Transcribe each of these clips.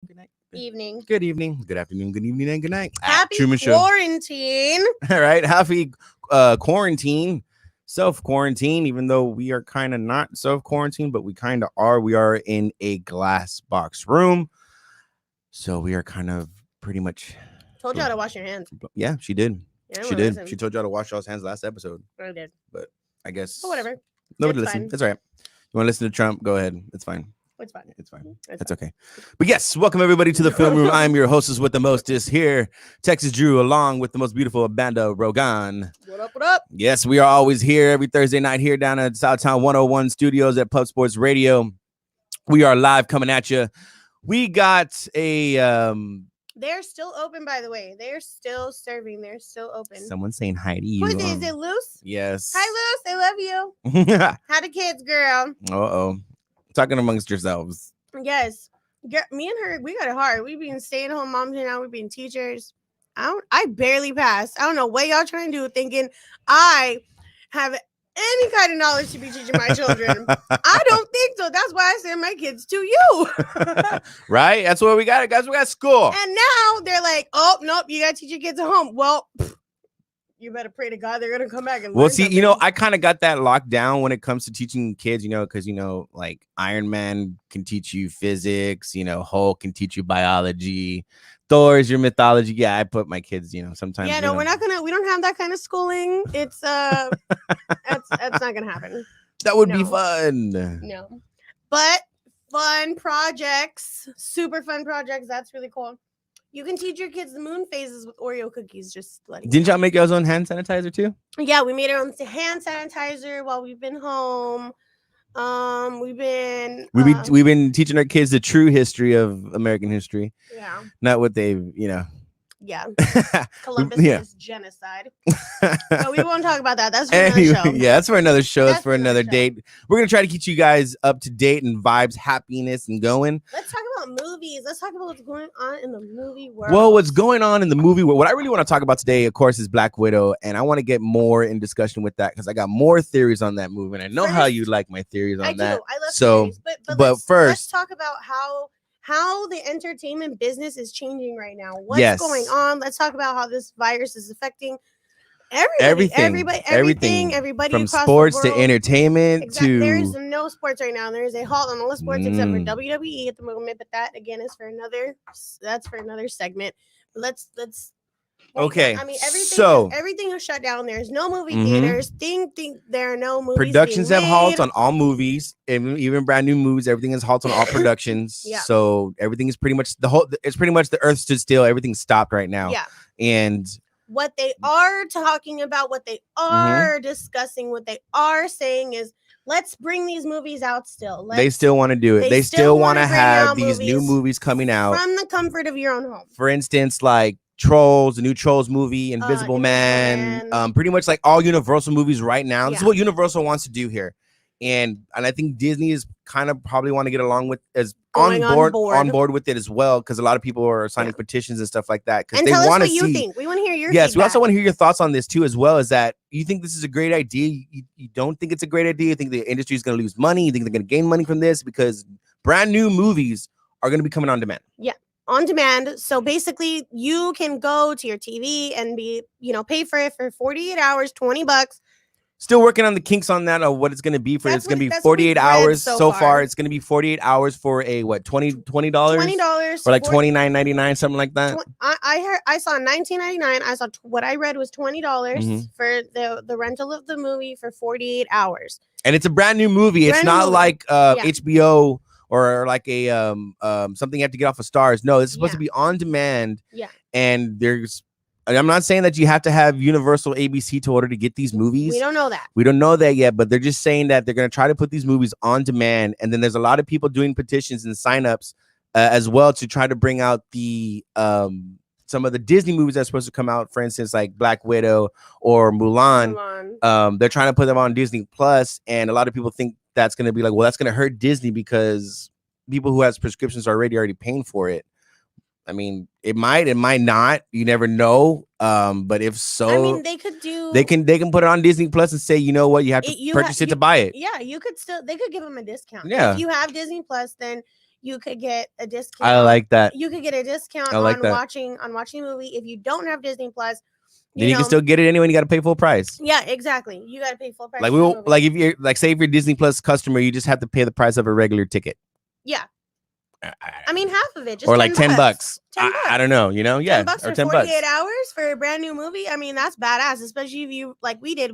Good night. Evening. Good evening. Good afternoon. Good evening and good night. Happy Truman Show. quarantine. All right. Happy quarantine. Self-quarantine, even though we are kind of not self-quarantine, but we kind of are. We are in a glass box room. So we are kind of pretty much. Told y'all to wash your hands. Yeah, she did. Yeah, She did. She told y'all to wash y'all's hands last episode. I did. But I guess. But whatever. Nobody It's listened. fine. It's all right. You want to listen to Trump? Go ahead. It's fine. It's fine. It's fine. It's That's okay. But yes, welcome everybody to the film room. I'm your hostess with the mostest here, Texas Drew, along with the most beautiful Banda Rogan. What up? What up? Yes, we are always here every Thursday night here down at Southtown 101 Studios at Pub Sports Radio. We are live coming at you. We got a They're still open, by the way. They're still serving. They're still open. someone saying hi to you. Who is it? Is it Luce? Yes. Hi, Luce. I love you. How the kids, girl? Uh-oh. Talking amongst yourselves. Yes. Me and her, we got it hard. We've been stay-at-home moms and now we've been teachers. I barely passed. I don't know what y'all trying to do, thinking I have any kind of knowledge to be teaching my children. I don't think so. That's why I send my kids to you. Right? That's what we got, guys. We got school. And now they're like, oh, nope, you got to teach your kids at home. Well, you better pray to God they're going to come back and Well, learn see, something. I kind of got that locked down when it comes to teaching kids, because, like Iron Man can teach you physics, Hulk can teach you biology, Thor is your mythology. Yeah, I put my kids, sometimes. Yeah, no, we don't have that kind of schooling. It's, that's not going to happen. That would be No. fun. No. But fun projects, super fun projects. That's really cool. You can teach your kids the moon phases with Oreo cookies. Just letting Didn't y'all make y'all's own hand sanitizer too? Yeah, we made our own hand sanitizer while we've been home. We've been teaching our kids the true history of American history, yeah, not what they've, yeah. Columbus Yeah. is genocide. But we won't talk about that. That's for another show. Yeah, that's for another show. That's That's for another show. date. We're gonna try to keep you guys up to date and vibes, happiness, and going. Let's talk about movies. Let's talk about what's going on in the movie world. Well, what's going on in the movie? What I really want to talk about today, of course, is Black Widow, and I want to get more in discussion with that because I got more theories on that movie, and I know how you like my theories on I that. do. I love So, theories. But let's let's talk about how the entertainment business is changing right now. What's going on? Let's talk about how this virus is affecting everything, everybody from across sports the to world. entertainment Exactly. There is to no sports right now. There is a halt on all the sports except for Mm. WWE at the moment. But that again is for another. That's for another segment. Let's. Okay, I mean, so- everything is shut down. There's no movie Mhm. theaters. Think there are no movies. productions being have halt made. on all movies, even brand new movies. Everything is halt on all productions. Yeah. So everything is pretty much it's pretty much the earth stood still. Everything's stopped right now. Yeah. And What they are talking about, what they Mm-hmm. are discussing, what they are saying is, let's bring these movies out still. they still want to do it. they They still still want to wanna bring have out these new movies movies coming out. from the comfort of your own home. For instance, like Trolls, the new Trolls movie, Invisible Invisible Man, Man. pretty much like all Universal movies right now. This is Yeah. what Universal wants to do here. And I think Disney is kind of probably want to get along with Going on board. board with it as well, because a lot of people are signing Yeah. petitions and stuff like that because And they tell us want to what you see. think. We want to hear your Yes, we also feedback. want to hear your thoughts on this too, as well. Is that you think this is a great idea? You don't think it's a great idea? You think the industry is going to lose money? You think they're going to gain money from this because brand new movies are going to be coming on demand? on demand. So basically, you can go to your TV and pay for it for 48 hours, $20. Still working on the kinks on that of what it's going to be for. That's It's going to be that's what we've 48 read hours so so far. far. It's going to be 48 hours for a what $20 $20 or like for- $29.99, something like that. I saw $19.99. I saw what I read was $20 Mhm. for the rental of the movie for 48 hours. And it's a brand new movie. It's Brand new not movie. like Yeah. HBO or like a something you have to get off of Stars. No, it's supposed Yeah. to be on demand. Yeah. And I'm not saying that you have to have Universal ABC to order to get these movies. We don't know that. We don't know that yet, but they're just saying that they're going to try to put these movies on demand. And then there's a lot of people doing petitions and signups as well to try to bring out the some of the Disney movies that's supposed to come out. For instance, like Black Widow or Mulan. They're trying to put them on Disney Plus, and a lot of people think that's going to be like, well, that's going to hurt Disney because people who has prescriptions are already paying for it. I mean, it might not. You never know. But if so, I mean, they could do. they can put it on Disney Plus and say, you know what, you have to purchase it to buy it. Yeah, they could give them a discount. Yeah. If you have Disney Plus, then you could get a discount. I like that. You could get a discount I like on that. watching a movie if you don't have Disney Plus. Then you can still get it anyway. And you got to pay full price. Yeah, exactly. You got to pay full price. Like for the movie. like if you're like say if you're a Disney Plus customer, you just have to pay the price of a regular ticket. Yeah. I mean, half of it, just or like $10. I don't know, you know, yeah, $10 or for $10. 48 hours for a brand new movie. I mean, that's badass, especially if you like we did.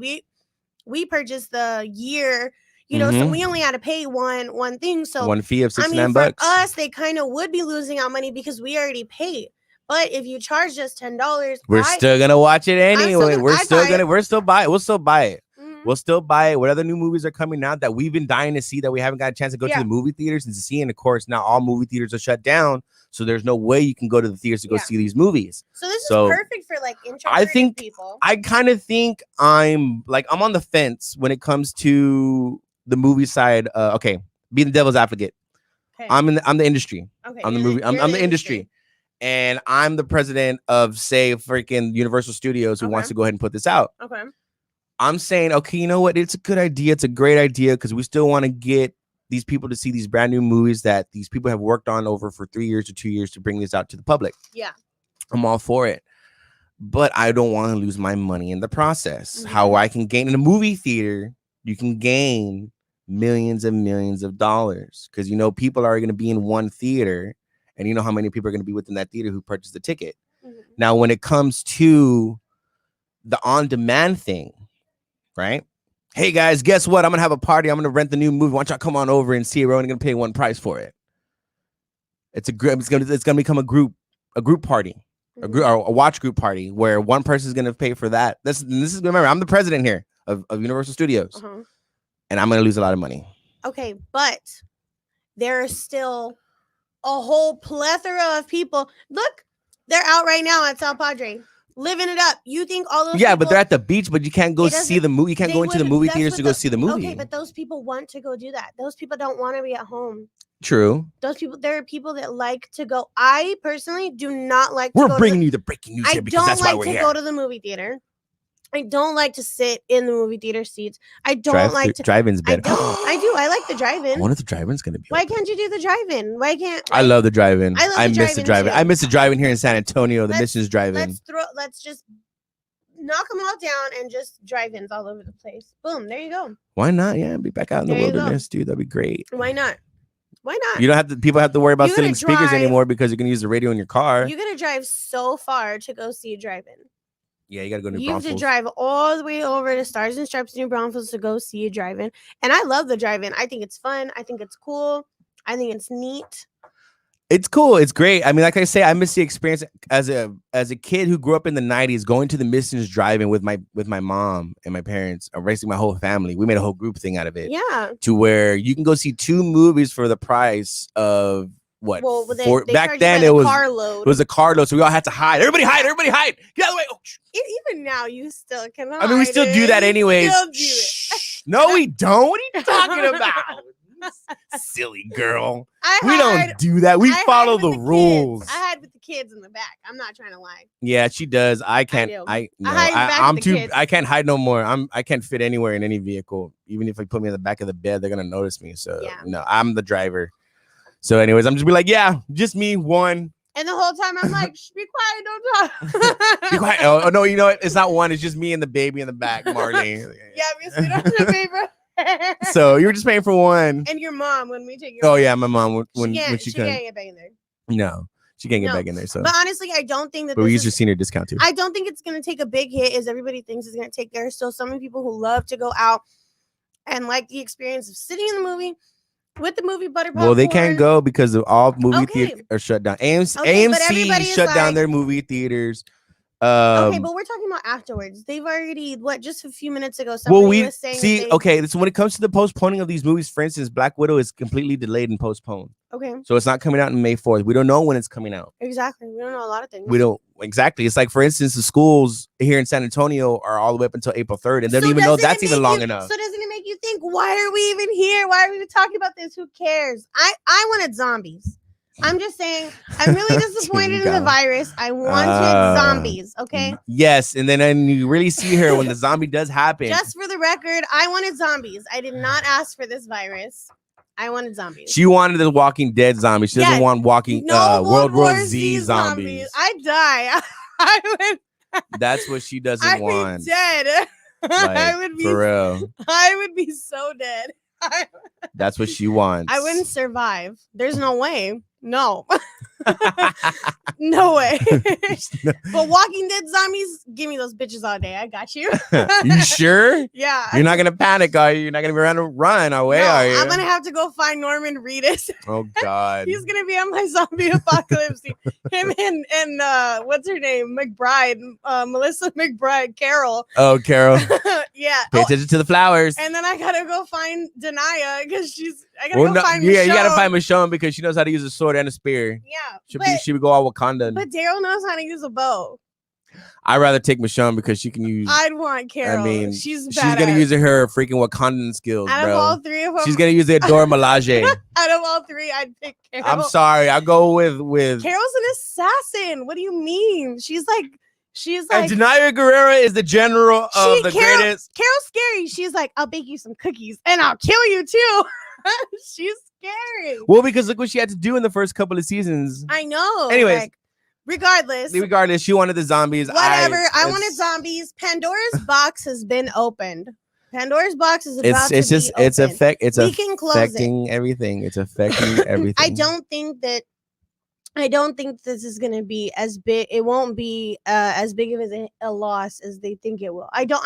We purchased the year, you know, so we only had to pay one thing. So one fee of $69. I mean, for us, they kind of would be losing out money because we already paid. But if you charge us $10, we're still gonna watch it anyway. We'll still buy it. We'll still buy it. We'll still buy it. What other new movies are coming out that we've been dying to see that we haven't got a chance to go to the movie theaters and to see? And of course, now all movie theaters are shut down, so there's no way you can go to the theaters to go see these movies. So this is perfect for like introverted people. I kind of think I'm on the fence when it comes to the movie side. Okay, being the devil's advocate. Okay. I'm the industry. Okay, I'm the industry. And I'm the president of, say, freaking Universal Studios who wants to go ahead and put this out. Okay. I'm saying, okay, you know what? It's a good idea. It's a great idea because we still want to get these people to see these brand new movies that these people have worked on over for 3 years or 2 years to bring this out to the public. Yeah. I'm all for it. But I don't want to lose my money in the process. How I can gain in a movie theater, you can gain millions and millions of dollars because, you know, people are going to be in one theater. And you know how many people are going to be within that theater who purchased the ticket. Now, when it comes to the on-demand thing, right? Hey guys, guess what? I'm gonna have a party. I'm gonna rent the new movie. Why don't y'all come on over and see it? We're only gonna pay one price for it. It's gonna become a group party, a watch group party where one person is gonna pay for that. This is remember, I'm the president here of Universal Studios, and I'm gonna lose a lot of money. Okay, but there are still a whole plethora of people. Look, they're out right now at Sal Padre, living it up. You think all those people, but they're at the beach, but you can't go see the movie. You can't go into the movie theaters to go see the movie. Okay, but those people want to go do that. Those people don't want to be at home. True. Those people, there are people that like to go. I personally do not like to bringing you the breaking news here because that's why we're here. I don't like to go to the movie theater. I don't like to sit in the movie theater seats. I don't like to drive-in's better. I do. I like the drive-in. I wonder if the drive-in's gonna be. Why can't you do the drive-in? Why can't? I love the drive-in. I miss the drive-in. Too. I miss the drive-in here in San Antonio. The Missions drive-in. Let's just knock them all down and just drive-ins all over the place. Boom. There you go. Why not? Yeah, be back out in the wilderness, dude. That'd be great. Why not? Why not? You don't have to. People have to worry about sitting speakers anymore because you can use the radio in your car. You gotta drive so far to go see a drive-in. Yeah, you gotta go to New Braunfels. You have to drive all the way over to Stars and Stripes, New Braunfels to go see a drive-in. And I love the drive-in. I think it's fun. I think it's cool. I think it's neat. It's cool. It's great. I mean, like I say, I miss the experience as a kid who grew up in the 90s, going to the Missions drive-in with my mom and my parents, racing my whole family. We made a whole group thing out of it. Yeah. To where you can go see 2 movies for the price of what? Well, they back then it was carload. It was a carload, so we all had to hide. Everybody hide! Everybody hide! Get out of the way! Oh, even now, you still can. I mean, we still do that anyways. No, we don't. What are you talking about? Silly girl. We don't do that. We follow the rules. I hide with the kids in the back. I'm not trying to lie. Yeah, she does. I can't. I'm too. I can't hide no more. I can't fit anywhere in any vehicle. Even if they put me in the back of the bed, they're gonna notice me. So no, I'm the driver. So, anyways, I'm just be like, yeah, just me, one. And the whole time I'm like, shh, be quiet, don't talk. Be quiet. Oh no, you know what? It's not one. It's just me and the baby in the back, Marley. Yeah, we sit on the paper. So you were just paying for one. And your mom when we take your. Oh yeah, my mom when she can't get back in there. No, she can't get back in there. So, but honestly, I don't think that. But we use your senior discount too. I don't think it's gonna take a big hit as everybody thinks it's gonna take. There are still so many people who love to go out and like the experience of sitting in the movie. With the movie butter popcorn. Well, they can't go because of all movie theaters are shut down. AMC shut down their movie theaters. Okay, but we're talking about afterwards. They've already just a few minutes ago. Was saying okay. So when it comes to the postponing of these movies, for instance, Black Widow is completely delayed and postponed. Okay. So it's not coming out on May 4th. We don't know when it's coming out. Exactly. We don't know a lot of things. We don't exactly. It's like, for instance, the schools here in San Antonio are all the way up until April 3rd, and they don't even know that's even long enough. So doesn't it make you think, why are we even here? Why are we even talking about this? Who cares? I wanted zombies. I'm just saying, I'm really disappointed in the virus. I wanted zombies, okay? Yes, and then you really see her when the zombie does happen. Just for the record, I wanted zombies. I did not ask for this virus. I wanted zombies. She wanted the Walking Dead zombies. She doesn't Yes. want walking No World War Z zombies. I'd die. I would. That's what she doesn't I'd want. be dead. I would be for real. I would be so dead. That's what she wants. I wouldn't survive. There's no way. No. No way. But Walking Dead zombies, give me those bitches all day. I got you. You sure? Yeah. You're not gonna panic, are you? You're not gonna be around to run away, No, are you? I'm gonna have to go find Norman Reedus. Oh God. He's gonna be on my zombie apocalypse team. Him and what's her name? McBride, Melissa McBride, Carol. Oh, Carol. Yeah. Pay Oh, attention to the flowers. and then I gotta go find Denaya because I gotta Well, go no, find yeah, you gotta Michonne. find Michonne because she knows how to use a sword and a spear. Yeah. She would go all Wakanda. But Daryl knows how to use a bow. I'd rather take Michonne because she can use. I'd want Carol. I mean, she's she's gonna use her freaking Wakandan skills, Out of bro. all three of them, She's gonna use the Dora Milaje. out of all three, I'd pick Carol. I'm sorry. I'll go with. Carol's an assassin. What do you mean? She's like. And Denaya Guerrera is the general of the Carol- greatest. Carol's scary. She's like, I'll bake you some cookies and I'll kill you too. She's scary. Well, because look what she had to do in the first couple of seasons. I know. Anyways. like, regardless, Regardless, she wanted the zombies. whatever. I wanted zombies. Pandora's box has been opened. Pandora's box is about It's to just be it's opened. it's We can close it. affecting everything. It's affecting everything. I don't think this is going to be as big. It won't be as big of a loss as they think it will. I don't.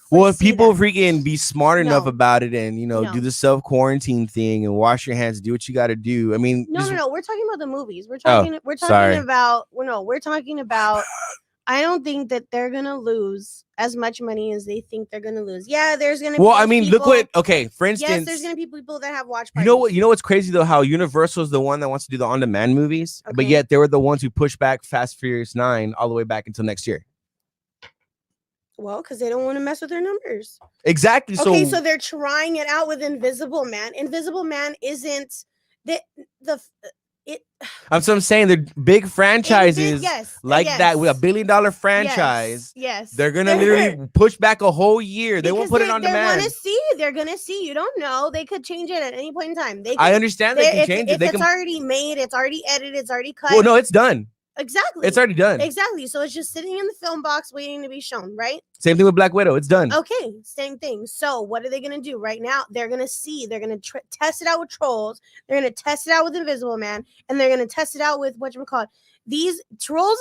Well, if foresee people that. freaking be smart enough No. about it and No. do the self quarantine thing and wash your hands, do what you got to do. I mean, No. We're talking about the movies. We're Oh, talking. We're sorry. talking about. Well, no, we're talking about. I don't think that they're gonna lose as much money as they think they're gonna lose. Yeah, there's gonna. well, be I mean, people, look what. Okay, for instance, Yes, there's gonna be people that have watch you parties. know what? You know what's crazy though? How Universal is the one that wants to do the on-demand movies, but Okay. yet they were the ones who pushed back Fast Furious 9 all the way back until next year. Well, because they don't want to mess with their numbers. Exactly. Okay, so they're trying it out with Invisible Man. Invisible Man isn't the it. I'm saying they're big franchises Yes, like yes, that with $1 billion franchise. Yes, They're gonna literally push back a whole year. They won't Because put it on They're demand. gonna see. You don't know. They could change it at any point in time. They. I could- understand they can if, change if it. They it's can. already made, it's already edited, it's already cut. Well, no, it's done. Exactly. It's already done. Exactly. So it's just sitting in the film box waiting to be shown, right? Same thing with Black Widow. It's done. Okay, same thing. So what are they gonna do right now? They're gonna see. They're gonna test it out with Trolls. They're gonna test it out with Invisible Man, and they're gonna test it out with whatchamacallit. These Trolls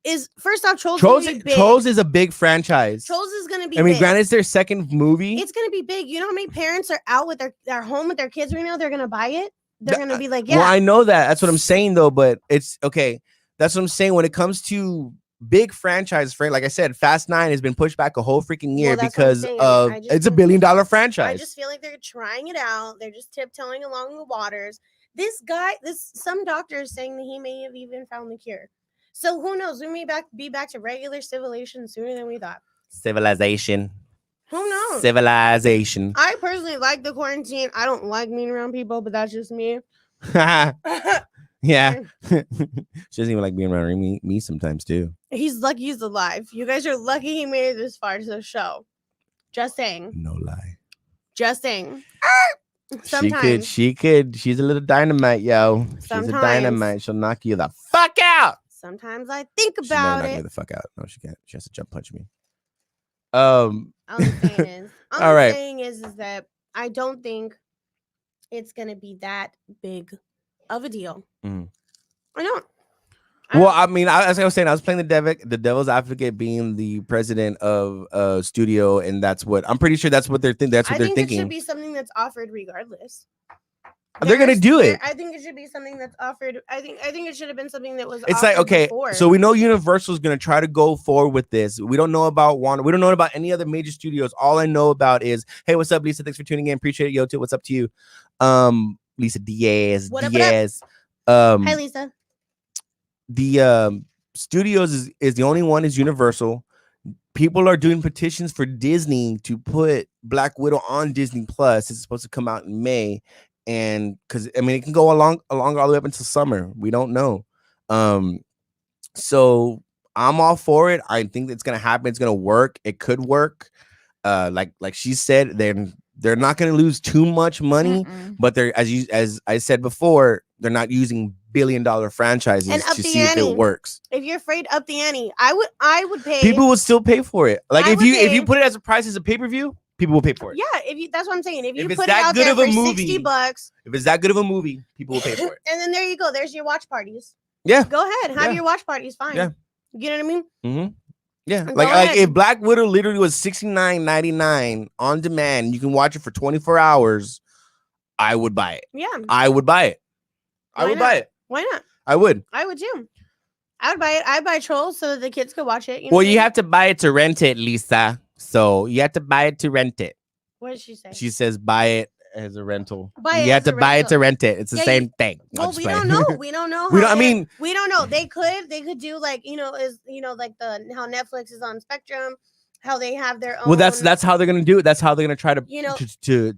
is first off Trolls. Trolls is a big franchise. Trolls is gonna be. I mean, big. granted, it's their second movie. It's gonna be big. You know how many parents are out with their home with their kids right now? They're gonna buy it. They're Th- gonna be like, yeah. Well, I know that. That's what I'm saying, though. But it's okay. That's what I'm saying. When it comes to big franchises, like I said, Fast 9 has been pushed back a whole freaking year Well, that's what I'm because saying. of I just it's a $1 think- billion I franchise. just feel like they're trying it out. They're just tiptoeing along the waters. This guy, some doctor is saying that he may have even found the cure. So who knows? We may be back to regular civilization sooner than we thought. Civilization. Who knows? Civilization. I personally like the quarantine. I don't like being around people, but that's just me. Yeah. She doesn't even like being around me sometimes too. He's lucky he's alive. You guys are lucky he made it this far to the show. Just saying. No lie. Just saying. Sometimes. She's a little dynamite, yo. She's a Sometimes. dynamite. She'll knock you the fuck out. Sometimes I think She'll never about knock me it. the fuck out. No, she can't. She has to jump punch me. All I'm saying is, All right. is that I don't think it's gonna be that big of a deal. Mhm. I don't. Well, I mean, as I was saying, I was playing the devil's advocate, being the president of a studio, and that's what I'm pretty sure that's what they're thinking. That's what I they're think it thinking. should be something that's offered regardless. They're gonna do it. I think it should be something that's offered. I think it should have been something that was. It's like, offered okay, before. so we know Universal is going to try to go forward with this. We don't know about Warner. We don't know about any other major studios. All I know about is, hey, what's up, Lisa? Thanks for tuning in. Appreciate it. Yo, too. What's up to you? Lisa Diaz. What up, Diaz. Hi, Lisa. The studios is the only one is Universal. People are doing petitions for Disney to put Black Widow on Disney Plus. It's supposed to come out in May. And because I mean it can go along all the way up until summer. We don't know. So I'm all for it. I think it's gonna happen. It's gonna work. It could work. Like she said, then They're not going to lose too much money, but they're as I said before, they're not using billion-dollar franchises And up to the see if ante. it works. If you're afraid, up the ante. I would pay. People will still pay for it. Like I if would you pay. put it as a price as a pay-per-view, people will pay for it. Yeah, that's what I'm saying. If you If it's put it that out good there of a for movie, $60, if it's that good of a movie, people will pay for it. and then there you go. There's your watch parties. Yeah. Go ahead, have Yeah. your watch parties. Fine. Yeah. You know what I mean? Mm-hmm. Yeah, Go like ahead. if Black Widow literally was $69.99 on demand, and you can watch it for 24 hours, I would buy it. Yeah. I would buy it. I Why would not? buy it. Why not? I would. I would too. I would buy it. I'd buy Trolls so that the kids could watch it. Well, you have to buy it to rent it, Lisa. So you have to buy it to rent it. What did she say? She says buy it as a rental. Buy it You have as to a buy it rental. to rent it. It's the Yeah, same thing. I'm Well, just we playing. don't know. We don't know. We how don't. I they're- mean, we don't know. They could do like like how Netflix is on Spectrum, how they have their own. well, that's how they're gonna do it. That's how they're gonna try to to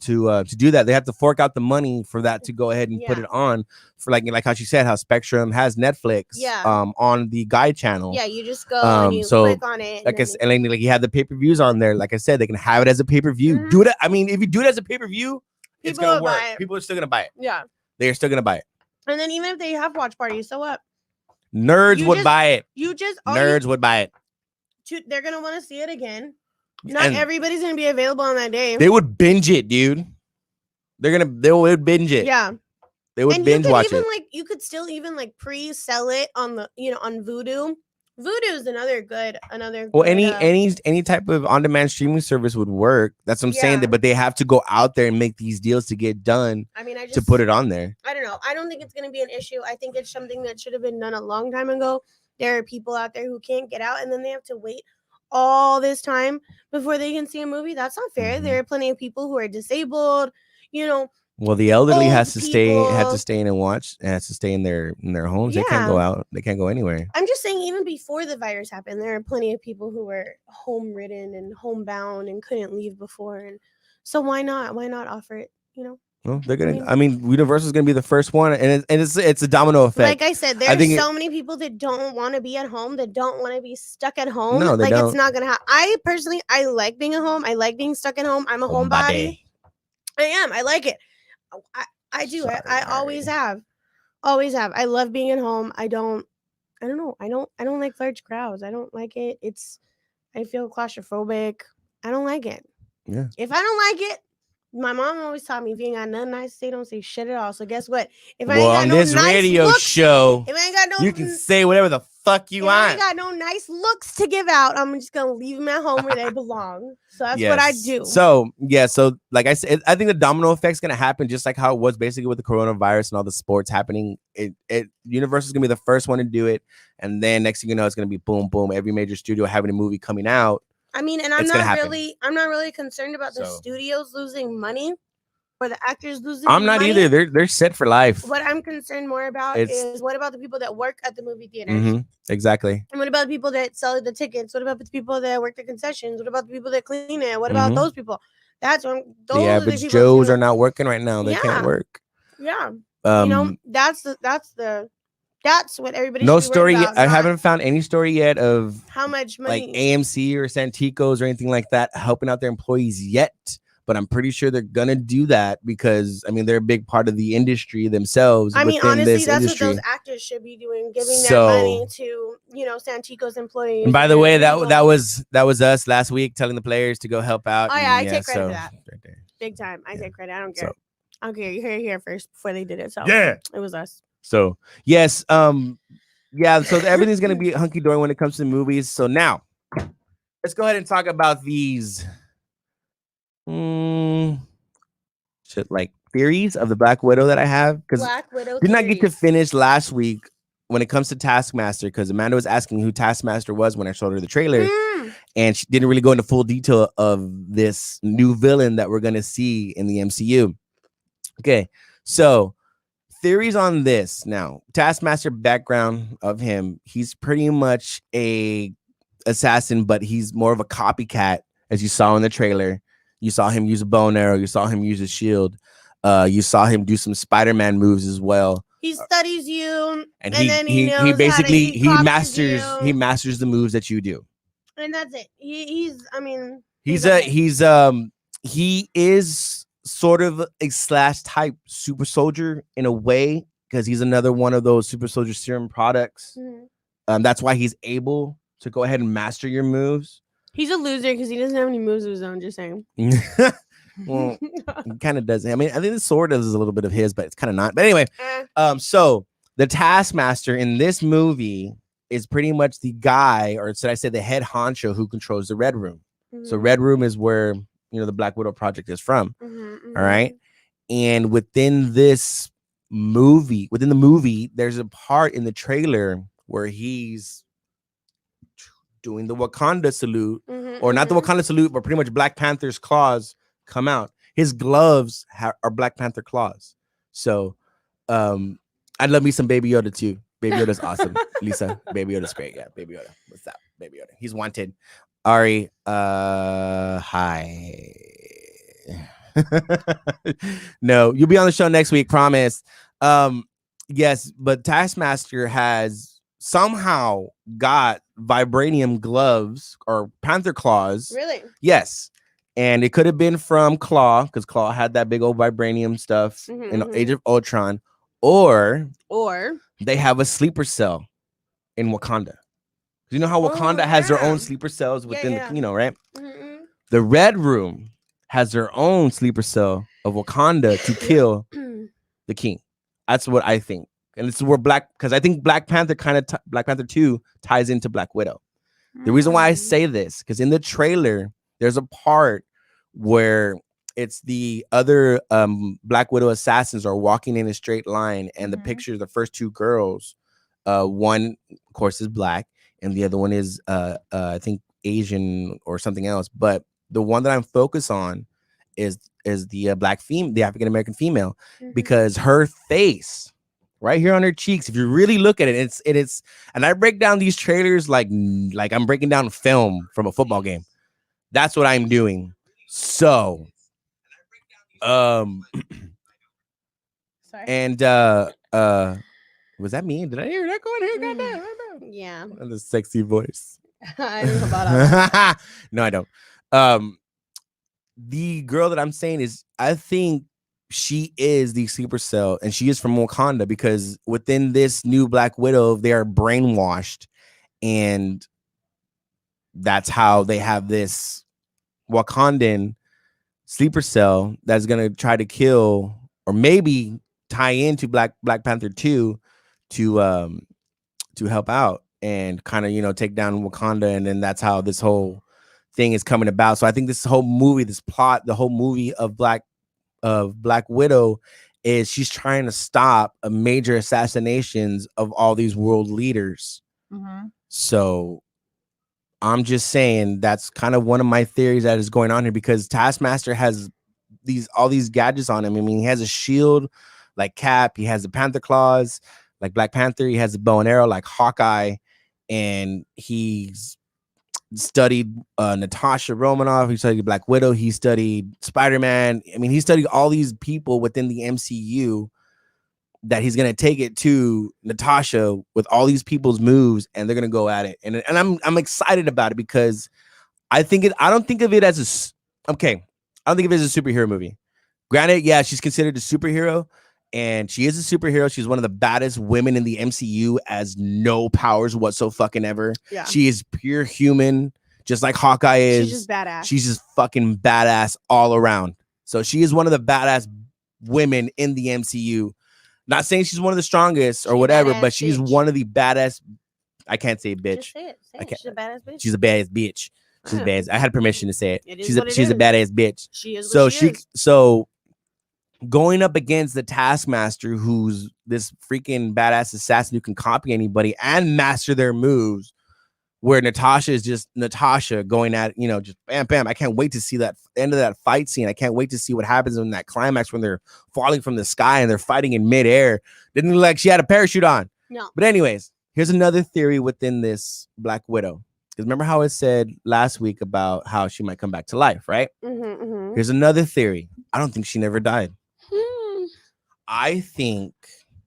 do that. They have to fork out the money for that to go ahead and put Yeah. it on for like how she said how Spectrum has Netflix Yeah. on the Guide channel. Yeah, you just go and you so, click on it. Like I and said, and like you have the pay-per-views on there. Like I said, they can have it as a pay-per-view. Mhm. Do it. I mean, if you do it as a pay-per-view, it's People gonna will work. buy it. People are still gonna buy it. yeah, They're still gonna buy it. and then even if they have watch parties, so what? Nerds You would just- buy it. You just Nerds would buy it. they're gonna want to see it again. Not And everybody's gonna be available on that day. they would binge it, dude. They would binge it. yeah, They would and binge you could watch even it. you could still even like pre-sell it on the on Vudu. Vudu is another good. Well, good, any type of on-demand streaming service would work. That's what I'm saying. Yeah. But they have to go out there and make these deals to get done I mean, I just to put it on there. I don't know. I don't think it's going to be an issue. I think it's something that should have been done a long time ago. There are people out there who can't get out and then they have to wait all this time before they can see a movie. That's not fair. Mhm. There are plenty of people who are disabled, Well, the elderly Old has to stay people. in and watch and has to stay in their homes. They can't go out. They can't go anywhere. I'm just saying, even before the virus happened, there are plenty of people who were home ridden and homebound and couldn't leave before. And so why not? Why not offer it? Well, they're gonna. mean- I mean, Universal's gonna be the first one, and it's a domino effect. Like I said, there I are think so many people that don't want to be at home, that don't want to be stuck at home. No, they like don't. it's not gonna happen. I personally, I like being at home. I like being stuck at home. I'm a homebody. I am. I like it. I do. I always have. Always have. I love being at home. I don't know. I don't like large crowds. I don't like it. I feel claustrophobic. I don't like it. Yeah. If I don't like it, my mom always taught me if you ain't got nothing nice to say, don't say shit at all. So guess what? If I Well, ain't got on no this nice radio looks, show, if I ain't got no you can say whatever the fuck you if I want. ain't got no nice looks to give out, I'm just gonna leave them at home where they belong. So that's what I Yes. do. So like I said, I think the domino effect's gonna happen just like how it was basically with the coronavirus and all the sports happening. Universal's gonna be the first one to do it, and then next thing you know, it's gonna be boom, boom. Every major studio having a movie coming out. I mean, and I'm It's gonna not happen. really concerned about the So- studios losing money or the actors losing I'm not money. either. They're set for life. What I'm concerned more about It's- is what about the people that work at the movie theaters? Mhm, exactly. And what about the people that sell the tickets? What about the people that work the concessions? What about the people that clean it? What about Mhm. those people? That's when those The are average people Joes that's are gonna- not working right now. They Yeah. can't work. Yeah, Um, that's what everybody. no should be worried story. about, I not haven't found any story yet of how much like money. AMC or Santikos or anything like that helping out their employees yet. But I'm pretty sure they're gonna do that because I mean they're a big part of the industry themselves. I mean, within honestly, this that's industry. what those actors should be doing, giving So- that money to Santico's employees. And by the and way, people. that was us last week telling the players to go help out. Oh, yeah, and I take credit for so, that. right there. big time. I Yeah. take credit. I don't care. So- I don't care. You heard it here first before they did it. So Yeah. it was us. So yes, yeah. So everything's gonna be hunky dory when it comes to movies. So now, let's go ahead and talk about these, like theories of the Black Widow that I have because Black Widow. did not get to theories. finish last week when it comes to Taskmaster because Amanda was asking who Taskmaster was when I showed her the trailer. Mm. And she didn't really go into full detail of this new villain that we're going to see in the MCU. Okay, so theories on this. Now, Taskmaster background of him, he's pretty much a assassin, but he's more of a copycat, as you saw in the trailer. You saw him use a bow and arrow. You saw him use a shield. You saw him do some Spider-Man moves as well. He studies you, And then he knows how to- basically he copies masters the moves that you do. and that's it. He's. I mean, He's okay. he's he is sort of a slash type super soldier in a way because he's another one of those super soldier serum products. That's why he's able to go ahead and master your moves. He's a loser because he doesn't have any moves of his own. Just saying. Well, he kind of does. I mean, I think the sword does a little bit of his, but it's kind of not. But anyway, so the Taskmaster in this movie is pretty much the guy, or should I say the head honcho who controls the Red Room. So Red Room is where, you know, the Black Widow project is from. All right. And within the movie, there's a part in the trailer where he's doing the Wakanda salute, or not the Wakanda salute, but pretty much Black Panther's claws come out. His gloves are Black Panther claws. So I'd love me some Baby Yoda too. Baby Yoda's awesome. Lisa, Baby Yoda's great. Yeah, Baby Yoda. What's up, Baby Yoda? He's wanted. Ari, hi. No, you'll be on the show next week, promise. Yes, but Taskmaster has somehow got vibranium gloves or Panther claws. Really? Yes. And it could have been from Claw, because Claw had that big old vibranium stuff in Age of Ultron, or they have a sleeper cell in Wakanda. You know how Wakanda has their own sleeper cells within the, you know, right? The Red Room has their own sleeper cell of Wakanda to kill the king. That's what I think. And this is where because I think Black Panther Black Panther 2 ties into Black Widow. The reason why I say this, because in the trailer, there's a part where it's the other Black Widow assassins are walking in a straight line, and the picture, the first two girls, one, of course, is Black, and the other one is I think Asian or something else. But the one that I'm focused on is the the African American female, because her face right here on her cheeks, if you really look at it, it's and I break down these trailers like I'm breaking down film from a football game. That's what I'm doing. So sorry. And was that me? Did I hear that going here? Goddamn. Yeah. The sexy voice. I don't know about No, I don't. The girl that I'm saying is, I think she is the sleeper cell, and she is from Wakanda, because within this new Black Widow, they are brainwashed, and that's how they have this Wakandan sleeper cell that's gonna try to kill, or maybe tie into Black Panther 2 to help out and kind of, you know, take down Wakanda, and then that's how this whole thing is coming about. So I think this whole movie, this plot, the whole movie of Black Widow is she's trying to stop a major assassinations of all these world leaders. So I'm just saying that's kind of one of my theories that is going on here, because Taskmaster has all these gadgets on him. I mean, he has a shield like Cap, he has the Panther claws like Black Panther, he has the bow and arrow like Hawkeye, and he's studied Natasha Romanoff, he studied Black Widow, he studied Spider-Man. I mean, he studied all these people within the MCU that he's gonna take it to Natasha with all these people's moves, and they're gonna go at it. And I'm excited about it, because I don't think of it as I don't think of it as a superhero movie. Granted, yeah, she's considered a superhero, and she is a superhero. She's one of the baddest women in the MCU, as no powers whatsoever. Yeah. She is pure human, just like Hawkeye is. She's just badass. She's just fucking badass all around. So she is one of the badass women in the MCU. Not saying she's one of the strongest or whatever, but she's one of the baddest. I can't say bitch. Just say it. She's a badass bitch. She's a badass bitch. She's a badass. I had permission to say it. She's a badass bitch. She is. So going up against the Taskmaster, who's this freaking badass assassin who can copy anybody and master their moves, where Natasha is just Natasha going at, you know, just bam, bam. I can't wait to see that end of that fight scene. I can't wait to see what happens in that climax when they're falling from the sky and they're fighting in midair. Didn't look like she had a parachute on. No. But anyways, here's another theory within this Black Widow. Because remember how it said last week about how she might come back to life, right? Here's another theory. I don't think she never died. I think.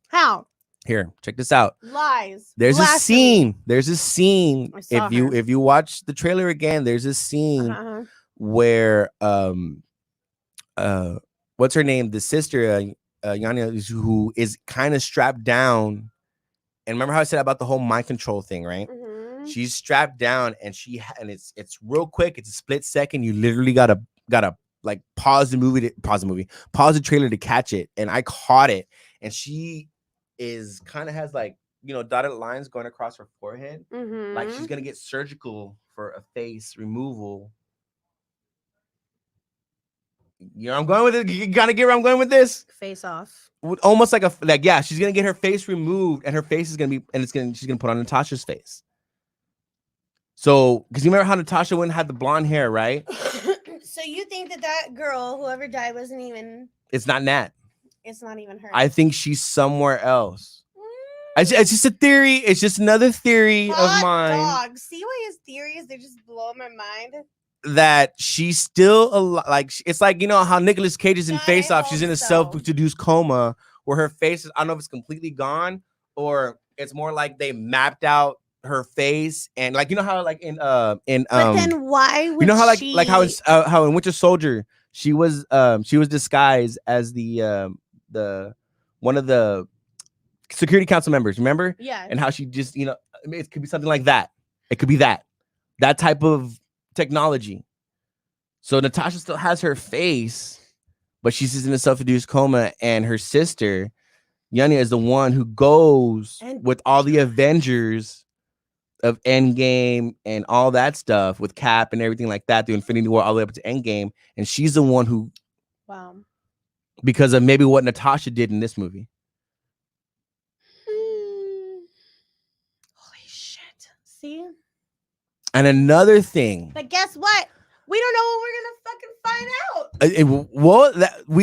How? Here, check this out. Lies. There's a scene. If you watch the trailer again, there's a scene where what's her name? The sister, Yanya, who is kind of strapped down. And remember how I said about the whole mind control thing, right? Mhm. She's strapped down, and it's real quick. It's a split second. You literally gotta like pause the trailer to catch it. And I caught it, and she is kind of has like dotted lines going across her forehead, like she's gonna get surgical for a face removal. I'm going with it. You gotta get where I'm going with this. Face off. Almost like yeah, she's gonna get her face removed, and her face is gonna be, and she's gonna put on Natasha's face. So, because you remember how Natasha wouldn't have the blonde hair, right? So you think that girl, whoever died, wasn't even? It's not Nat. It's not even her. I think she's somewhere else. It's just a theory. It's just another theory of mine. Dog. See why his theories, they just blow my mind. That she's still like, it's like, how Nicolas Cage is in Face Off. She's in a self-induced coma where her face is, I don't know if it's completely gone or it's more like they mapped out her face, and like how like but then why would how like how in Winter Soldier she was disguised as the one of the security council members, remember? Yeah. And how she just it could be something like that. It could be that type of technology. So Natasha still has her face, but she's just in a self-induced coma, and her sister Yanya is the one who goes with all the Avengers of Endgame and all that stuff with Cap and everything like that through Infinity War all the way up to Endgame, and she's the one who, because of maybe what Natasha did in this movie. Holy shit. See? And another thing. But guess what? We don't know what we're gonna fucking find out.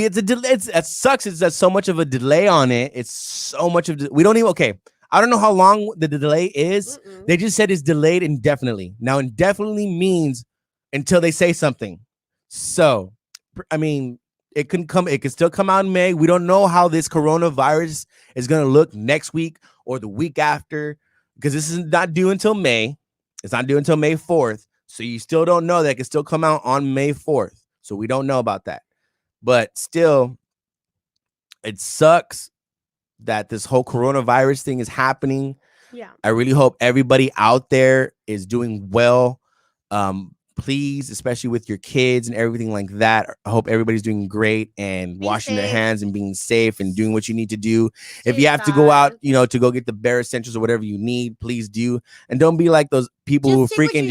It's a delay. That sucks. It's that so much of a delay on it. It's so much of we don't even. Okay, I don't know how long the delay is. They just said it's delayed indefinitely. Now, indefinitely means until they say something. So, I mean, it could still come out in May. We don't know how this coronavirus is gonna look next week or the week after, because this is not due until May. It's not due until May 4th. So you still don't know that it can still come out on May 4th. So we don't know about that. But still, it sucks that this whole coronavirus thing is happening. Yeah. I really hope everybody out there is doing well. Please, especially with your kids and everything like that. I hope everybody's doing great and washing their hands and being safe and doing what you need to do. If you have to go out, to go get the bare essentials or whatever you need, please do. And don't be like those people who freaking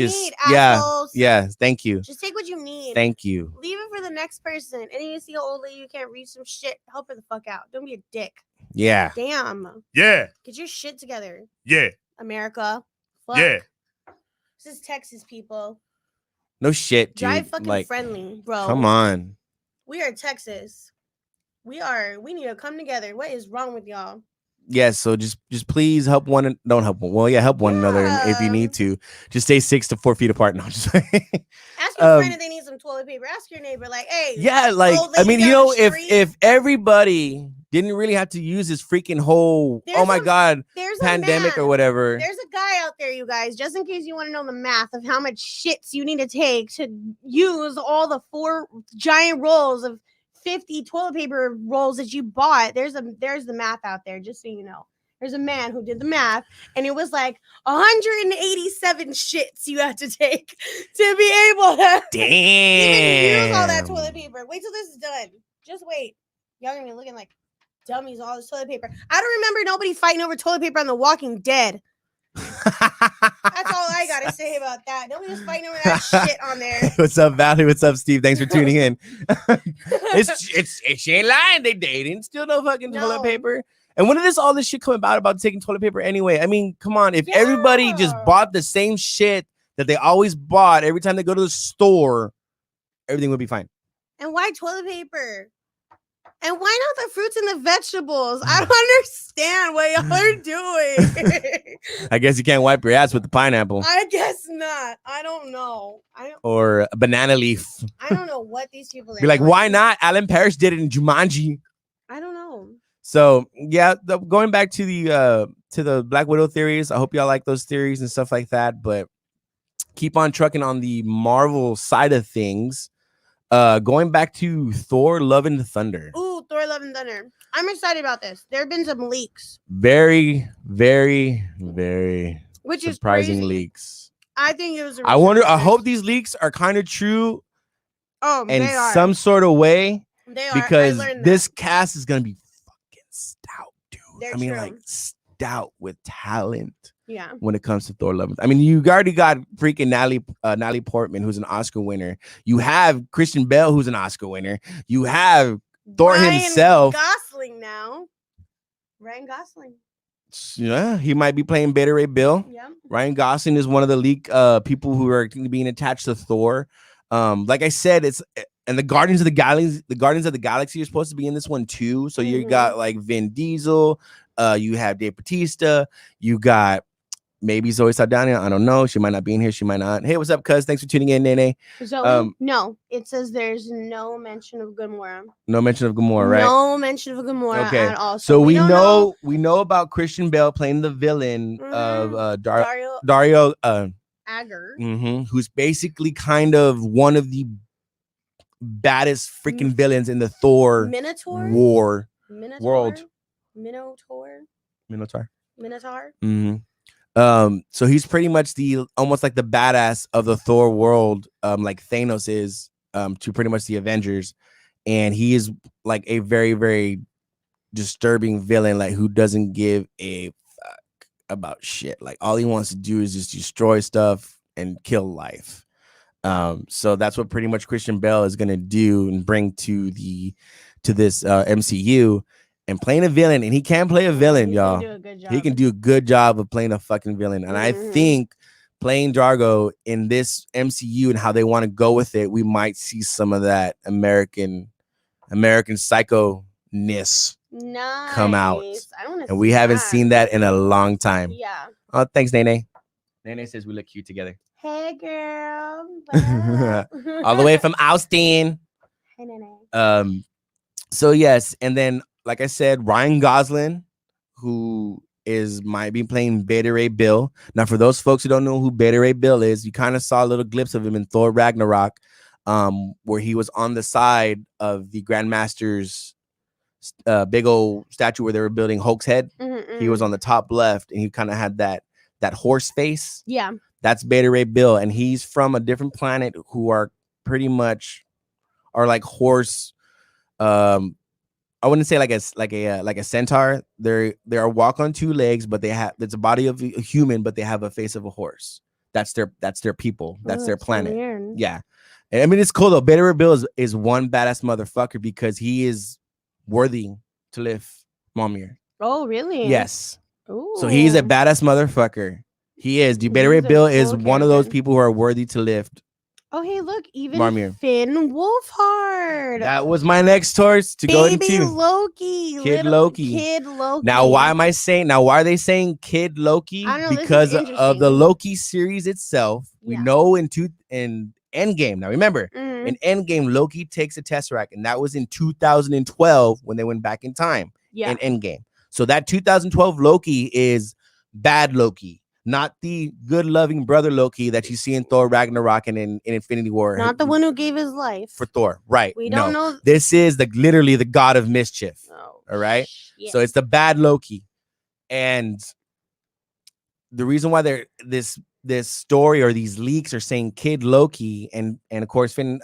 thank you. Just take what you need. Thank you. Leave it for the next person. And you see an old lady who can't read some shit, help her the fuck out. Don't be a dick. Yeah. Damn. Yeah. Get your shit together. Yeah. America. Fuck. Yeah. This is Texas, people. No shit, dude. Drive fucking friendly, bro. Come on. We are Texas. We need to come together. What is wrong with y'all? Yes, so just please help help one another if you need to. Just stay 6 to 4 feet apart. No, just ask your friend if they need some toilet paper. Ask your neighbor, like, hey. Yeah, like, I mean, if everybody didn't really have to use this freaking whole pandemic or whatever. There's a guy out there, you guys, just in case you want to know the math of how much shits you need to take to use all the 4 giant rolls of 50 toilet paper rolls that you bought. There's the math out there, just so you know. There's a man who did the math, and it was like 187 shits you have to take to be able to even use all that toilet paper. Wait till this is done. Just wait. Y'all gonna be looking like dummies, all this toilet paper. I don't remember nobody fighting over toilet paper on The Walking Dead. That's all I gotta say about that. Nobody was fighting over that shit on there. What's up, Valley? What's up, Steve? Thanks for tuning in. She ain't lying. They didn't steal no fucking toilet paper. And when did all this shit come about taking toilet paper anyway? I mean, come on. If everybody just bought the same shit that they always bought every time they go to the store, everything would be fine. And why toilet paper? And why not the fruits and the vegetables? I don't understand what y'all are doing. I guess you can't wipe your ass with the pineapple. I guess not. I don't know. Or a banana leaf. I don't know what these people are Be like, doing. why not? Alan Parrish did it in Jumanji. I don't know. So yeah, going back to the Black Widow theories. I hope y'all like those theories and stuff like that. But keep on trucking on the Marvel side of things. Going back to Thor: Love and Thunder. Ooh, Thor: Love and Thunder. I'm excited about this. There have been some leaks, Very, very, very which is surprising crazy. leaks. I think it was. A I wonder. I recent hope research. these leaks are kind of true Oh, in they are. some sort of way, They are. because I learned this that. cast is gonna be fucking stout, dude. They're I mean, true. like stout with talent Yeah. when it comes to Thor: Love. I mean, you already got freaking Natalie Portman, who's an Oscar winner. You have Christian Bale, who's an Oscar winner. You have Thor himself. Gosling now. Ryan Gosling. Yeah, he might be playing Beta Ray Bill. Yeah. Ryan Gosling is one of the leak people who are being attached to Thor. Like I said, it's and the Guardians of the Galaxy are supposed to be in this one too. So you got like Vin Diesel, you have Dave Bautista, you got maybe Zoe Saldana. I don't know. She might not be in here. She might not. Hey, what's up, cuz? Thanks for tuning in, Nene. Zoe? No, it says there's no mention of Gamora. No mention of Gamora, right? No mention of Gamora Okay. at all. So we know about Christian Bale playing the villain of Dario Agger, who's basically kind of one of the baddest freaking villains in the Thor Minotaur world. Minotaur. So he's pretty much almost like the badass of the Thor world, like Thanos is to pretty much the Avengers, and he is like a very, very disturbing villain, like who doesn't give a fuck about shit. Like all he wants to do is just destroy stuff and kill life. So that's what pretty much Christian Bale is gonna do and bring to this MCU. And playing a villain, and he can play a villain, y'all. He can do a good job of playing a fucking villain. And I think playing Drago in this MCU and how they want to go with it, we might see some of that American psycho-ness come out. And we haven't seen that in a long time. Yeah. Oh, thanks, Nene. Nene says we look cute together. Hey, girl. All the way from Austin. Hey, Nene. So yes, and then like I said, Ryan Gosling, who might be playing Beta Ray Bill. Now, for those folks who don't know who Beta Ray Bill is, you kind of saw a little glimpse of him in Thor Ragnarok, where he was on the side of the Grandmaster's big old statue where they were building Hulk's head. He was on the top left, and he kind of had that horse face. Yeah, that's Beta Ray Bill, and he's from a different planet who are pretty much like horse. I wouldn't say like a centaur. They are walk on two legs, but it's a body of a human, but they have a face of a horse. That's their people. That's their planet. Weird. Yeah, and I mean it's cool though. Beta Ray Bill is one badass motherfucker because he is worthy to lift Mjolnir. Oh, really? Yes. Ooh. So he's a badass motherfucker. He is. Beta Ray Bill is one of those people who are worthy to lift. Oh, hey, look, even Mjolnir. Finn Wolfhard. That was my next horse to go into. Baby Loki. Kid Loki. Kid Loki. Now, why are they saying Kid Loki? I don't know, because of the Loki series itself. We know in Endgame. Now, remember, in Endgame, Loki takes a Tesseract, and that was in 2012 when they went back in time in Endgame. So that 2012 Loki is bad Loki. Not the good, loving brother Loki that you see in Thor Ragnarok and in Infinity War. Not the one who gave his life for Thor, right? We don't know. This is literally the god of mischief. Oh, all right. Shit. So it's the bad Loki, and the reason why this story or these leaks are saying Kid Loki, and of course Finn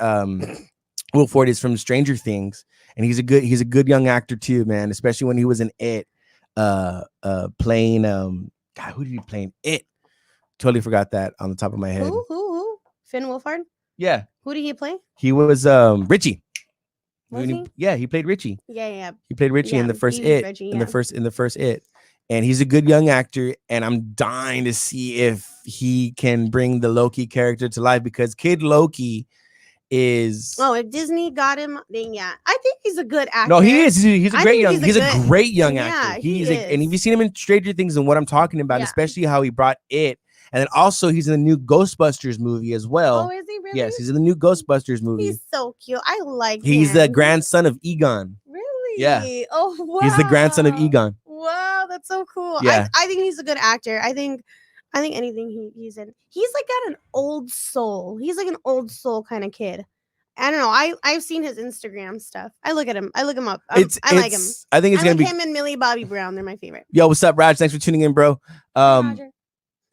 Wolfhard is from Stranger Things, and he's a good young actor too, man. Especially when he was in It, playing God, who did he play in It? Totally forgot that on the top of my head. Who? Finn Wolfhard? Yeah. Who did he play? He was Richie. Was he? Yeah, he played Richie. Yeah. He played Richie in the first It. Reggie, in the first It. And he's a good young actor, and I'm dying to see if he can bring the Loki character to life because Kid Loki is if Disney got him, then I think he's a good actor. No, he is. He's a great young. He's a great young Yeah, actor. he is. And if you've seen him in Stranger Things and what I'm talking about, especially how he brought It, and then also he's in the new Ghostbusters movie as well. Oh, is he really? Yes, he's in the new Ghostbusters movie. He's so cute. I like him. He's the grandson of Egon. Really? Yeah. Oh, wow. He's the grandson of Egon. Wow, that's so cool. Yeah. I think he's a good actor. I think anything he's in, he's like got an old soul. He's like an old soul kind of kid. I don't know. I've seen his Instagram stuff. I look at him. I look him up. I like him. I think it's I gonna like be. him and Millie Bobby Brown. They're my favorite. Yo, what's up, Raj? Thanks for tuning in, bro. Roger.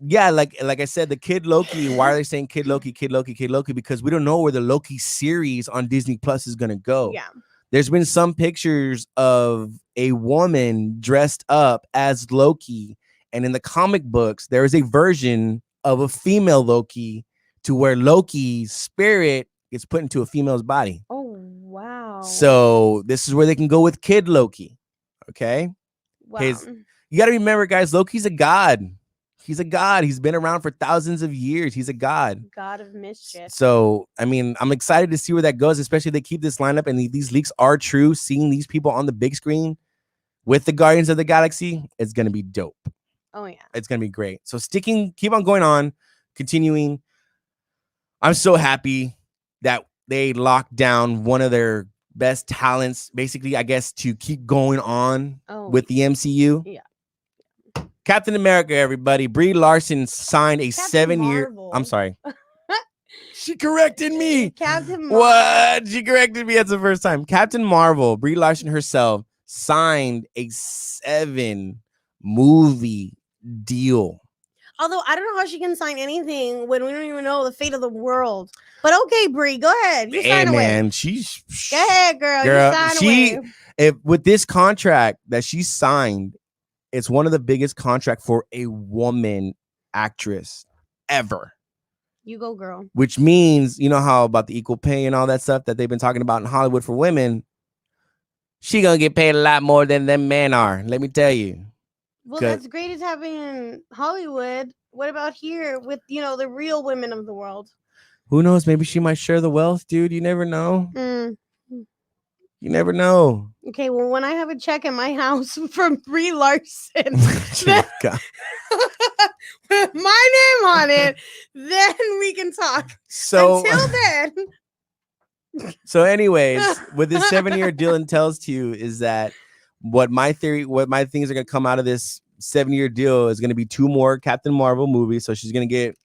Yeah, like I said, the Kid Loki. Why are they saying Kid Loki, Kid Loki, Kid Loki? Because we don't know where the Loki series on Disney Plus is gonna go. Yeah. There's been some pictures of a woman dressed up as Loki, and in the comic books, there is a version of a female Loki to where Loki's spirit gets put into a female's body. Oh wow. So this is where they can go with Kid Loki. Okay. Wow. You got to remember, guys, Loki's a god. He's a god. He's been around for thousands of years. He's a god. God of mischief. So, I mean, I'm excited to see where that goes, especially if they keep this lineup and these leaks are true. Seeing these people on the big screen with the Guardians of the Galaxy, it's going to be dope. Oh, yeah. It's going to be great. So keep on going on, continuing. I'm so happy that they locked down one of their best talents, basically, I guess, to keep going on with the MCU. Yeah. Captain America, everybody. Brie Larson signed a 7-year. I'm sorry. She corrected me. Captain Marvel. What? She corrected me. That's the first time. Captain Marvel, Brie Larson herself, signed a 7-movie deal. Although I don't know how she can sign anything when we don't even know the fate of the world. But okay, Brie, go ahead. You sign away. Man, she's go ahead, girl. You sign away. If with this contract that she signed, it's one of the biggest contracts for a woman actress ever. You go, girl. Which means, you know how about the equal pay and all that stuff that they've been talking about in Hollywood for women. She gonna get paid a lot more than them men are. Let me tell you. Well, that's great as having in Hollywood. What about here with, the real women of the world? Who knows? Maybe she might share the wealth, dude. You never know. You never know. Okay, well, when I have a check in my house from Brie Larson with my name on it, then we can talk. So until then. So, anyways, what this 7-year deal entails to you is that what my things are gonna come out of this 7-year deal is gonna be 2 more Captain Marvel movies. So she's gonna get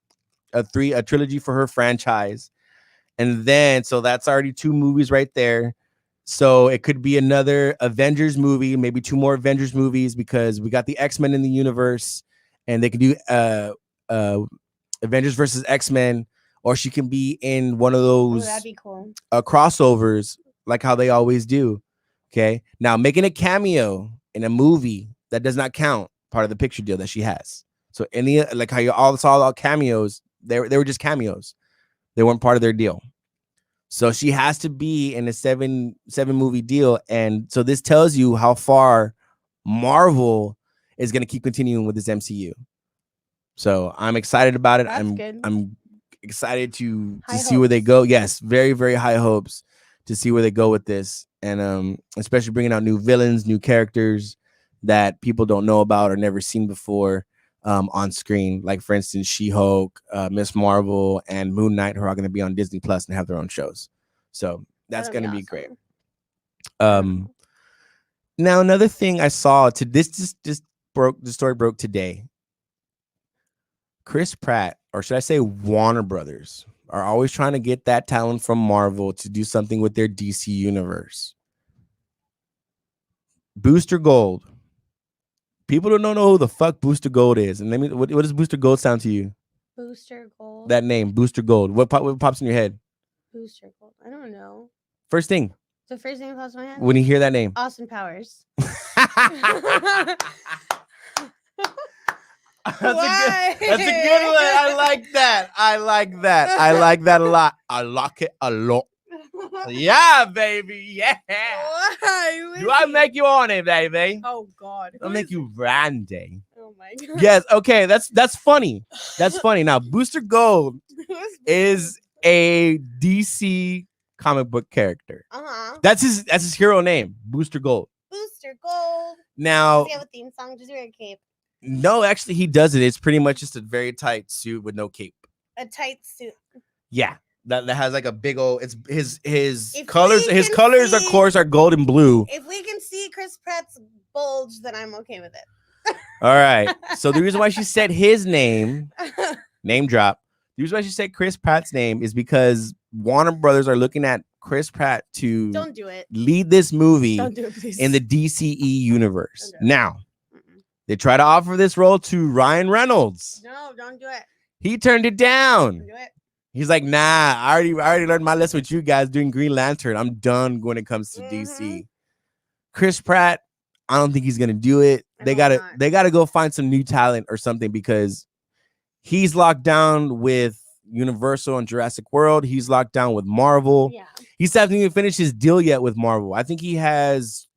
a trilogy for her franchise, and then so that's already 2 movies right there. So it could be another Avengers movie, maybe 2 more Avengers movies, because we got the X-Men in the universe, and they could do Avengers versus X-Men, or she can be in one of those that'd be cool. Crossovers, like how they always do. Okay, now making a cameo in a movie that does not count part of the picture deal that she has. So any like how you all saw cameos, they were just cameos. They weren't part of their deal. So she has to be in a 7 movie deal. And so this tells you how far Marvel is going to keep continuing with this MCU. So I'm excited about it. I'm excited to see where they go. Yes, very, very high hopes to see where they go with this. And especially bringing out new villains, new characters that people don't know about or never seen before on screen. Like, for instance, She-Hulk, Miss Marvel, and Moon Knight, who are going to be on Disney Plus and have their own shows. So that's going to be great. Now, another thing I saw the story broke today. Chris Pratt, or should I say Warner Brothers, are always trying to get that talent from Marvel to do something with their DC universe. Booster Gold. People don't know who the fuck Booster Gold is. And what does Booster Gold sound to you? Booster Gold. That name, Booster Gold. What pops in your head? Booster Gold. I don't know. First thing. The first thing that pops in my head? When you hear that name. Austin Powers. That's a good one. I like that. I like that a lot. I like it a lot. Yeah, baby. Yeah. Why? Do I make you on it, baby? Oh God. I'll make you Randy. Oh my God. Yes. Okay. That's funny. That's funny. Now, Booster Gold is a DC comic book character. That's his hero name, Booster Gold. Booster Gold. Now, does he have a theme song? Does he wear a cape? No, actually, he doesn't. It's pretty much just a very tight suit with no cape. A tight suit. Yeah. That has like a big old. It's his colors. His colors, of course, are gold and blue. If we can see Chris Pratt's bulge, then I'm okay with it. All right. So the reason why she said his name drop. The reason why she said Chris Pratt's name is because Warner Brothers are looking at Chris Pratt to Don't do it. lead this movie Don't do it, please. in the DCE universe. Don't do it. Now, Mm-mm. they try to offer this role to Ryan Reynolds. No, don't do it. He turned it Don't down. do it. He's like, nah, I already learned my lesson with you guys doing Green Lantern. I'm done when it comes to DC. Chris Pratt, I don't think he's gonna do it. I They hope gotta not. go find some new talent or something because he's locked down with Universal and Jurassic World. He's locked down with Marvel. Yeah. He still hasn't even finished his deal yet with Marvel. I think he has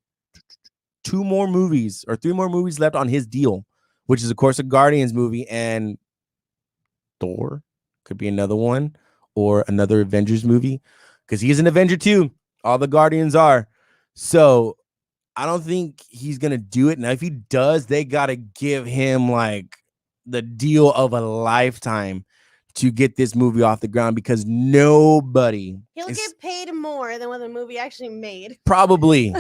2 more movies or 3 more movies left on his deal, which is of course a Guardians movie and Thor could be another one or another Avengers movie because he's an Avenger too. All the Guardians are. So I don't think he's gonna do it. Now, if he does, they gotta give him like the deal of a lifetime to get this movie off the ground because nobody He'll get paid more than what the movie actually made. probably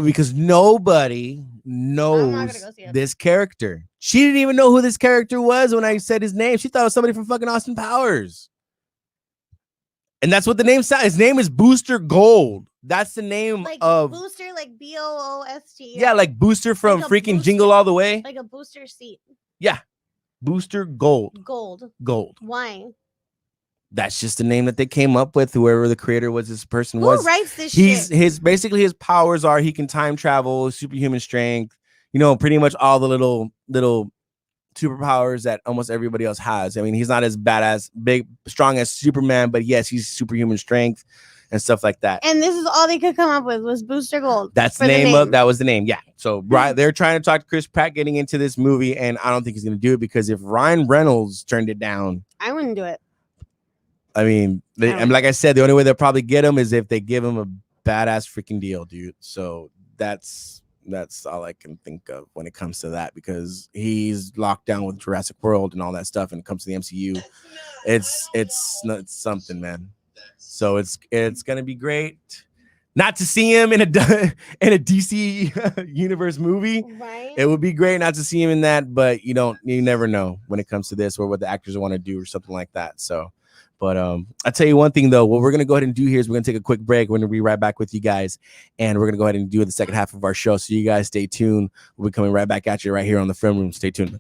because nobody knows go see it. this character. She didn't even know who this character was when I said his name. She thought it was somebody from fucking Austin Powers. And that's what the name sounds. His name is Booster Gold. That's the name Like of booster, like BOOST. yeah, like Booster from Like a freaking booster. Jingle All the Way. Like a booster seat. Booster Gold. Gold. Why? That's just the name that they came up with. Whoever the creator was, this person Who was. writes this He's shit? his basically his powers are he can time travel, superhuman strength, pretty much all the little superpowers that almost everybody else has. I mean, he's not as badass, big, strong as Superman, but yes, he's superhuman strength and stuff like that. And this is all they could come up with was Booster Gold. That's the for name of that was the name. Yeah. So right, they're trying to talk to Chris Pratt getting into this movie, and I don't think he's gonna do it because if Ryan Reynolds turned it down, I wouldn't do it. I mean, and like I said, the only way they'll probably get him is if they give him a badass freaking deal, dude. So that's all I can think of when it comes to that because he's locked down with Jurassic World and all that stuff. And it comes to the MCU, it's something, man. So it's gonna be great not to see him in a DC universe movie. Right? It would be great not to see him in that, but you never know when it comes to this or what the actors want to do or something like that. So. But I'll tell you one thing, though. What we're going to go ahead and do here is we're going to take a quick break. We're going to be right back with you guys. And we're going to go ahead and do the second half of our show. So you guys stay tuned. We'll be coming right back at you right here on the Film Room. Stay tuned.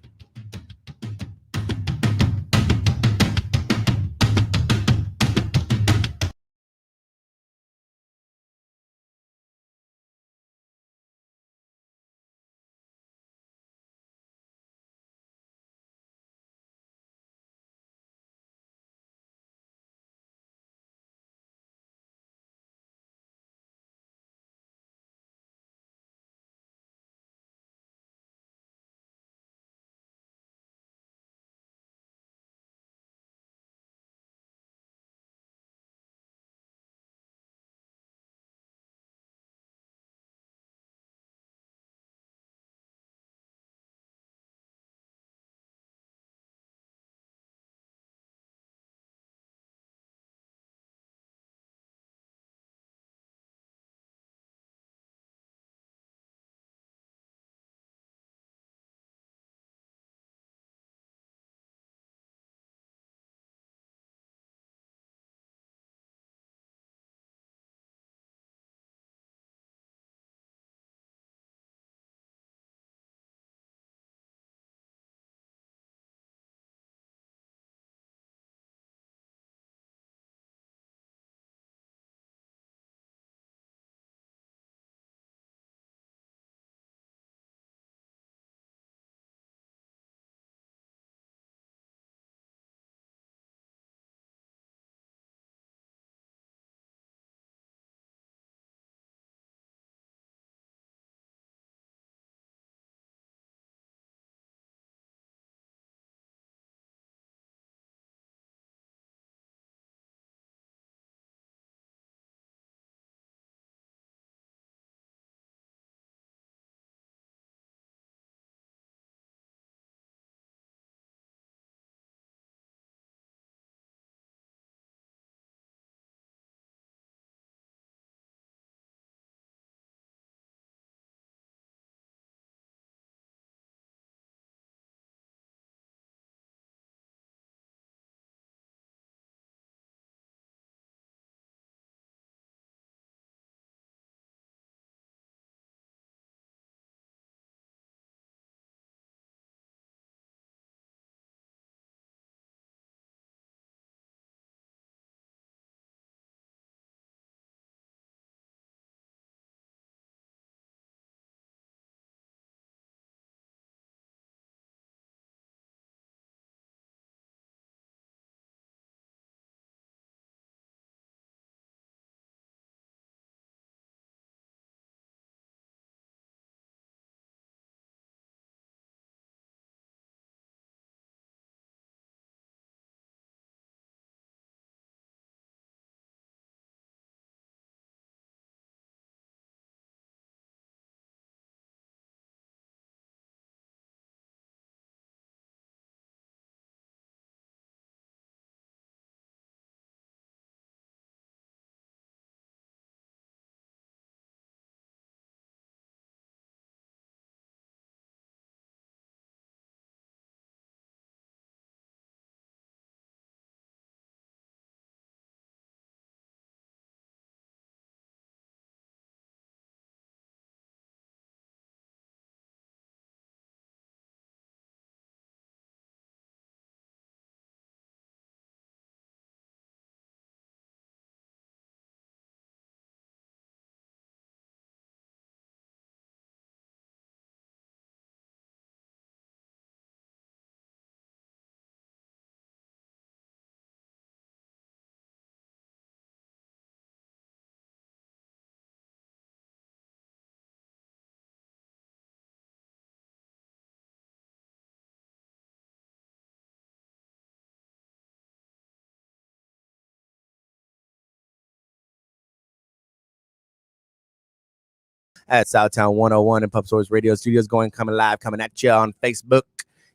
at Southtown 101 and Pub Source Radio Studios, coming live, coming at you on Facebook.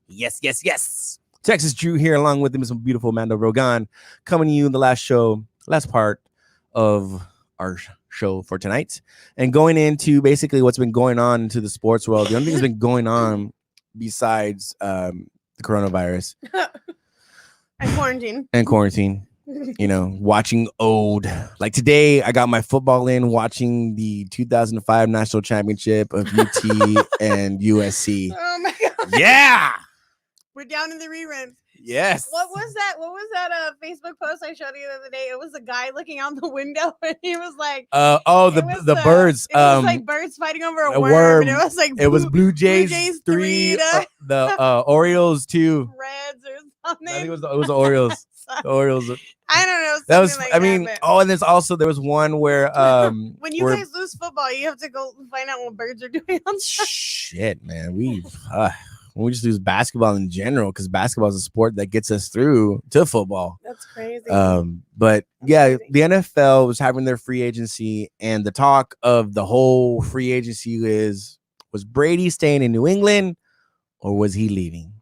Yes. Texas Drew here, along with him, some beautiful Amanda Rogan, coming to you in the last part of our show for tonight, and going into basically what's been going on into the sports world. The only thing that's been going on besides the coronavirus and quarantine. You know, watching old, like today I got my football in, watching the 2005 national championship of UT and USC. Oh my god. Yeah, we're down in the reruns. Yes. What was that Facebook post I showed you the other day? It was a guy looking out the window and he was like, the birds. It was like birds fighting over a worm. And it was like Blue Jays 3, the Orioles 2. Reds or something. I think it was the Orioles. The Orioles. I don't know. That was. Like I mean. And there was one where when you guys lose football, you have to go find out what birds are doing on Sunday. Shit, man. We just lose basketball in general, because basketball is a sport that gets us through to football. That's crazy. But yeah, the NFL was having their free agency, and the talk of the whole free agency was Brady staying in New England or was he leaving?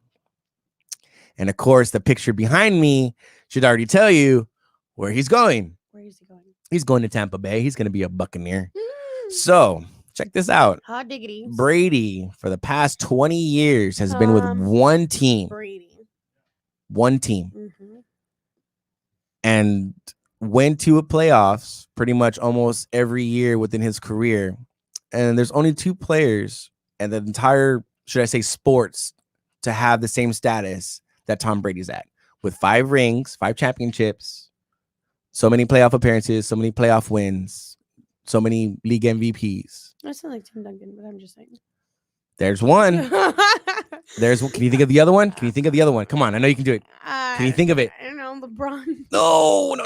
And of course, the picture behind me should already tell you where he's going. Where is he going? He's going to Tampa Bay. He's going to be a Buccaneer. So check this out. Hot diggity. Brady, for the past 20 years, has been with one team. One team. Mm-hmm. And went to a playoffs pretty much almost every year within his career. And there's only 2 players and the entire, should I say, sports to have the same status that Tom Brady's at, with 5 rings, 5 championships, so many playoff appearances, so many playoff wins, so many league MVPs. I sound like Tim Duncan, but I'm just saying. There's one. Can you think of the other one? Come on, I know you can do it. Can you think of it? I don't know, LeBron. No.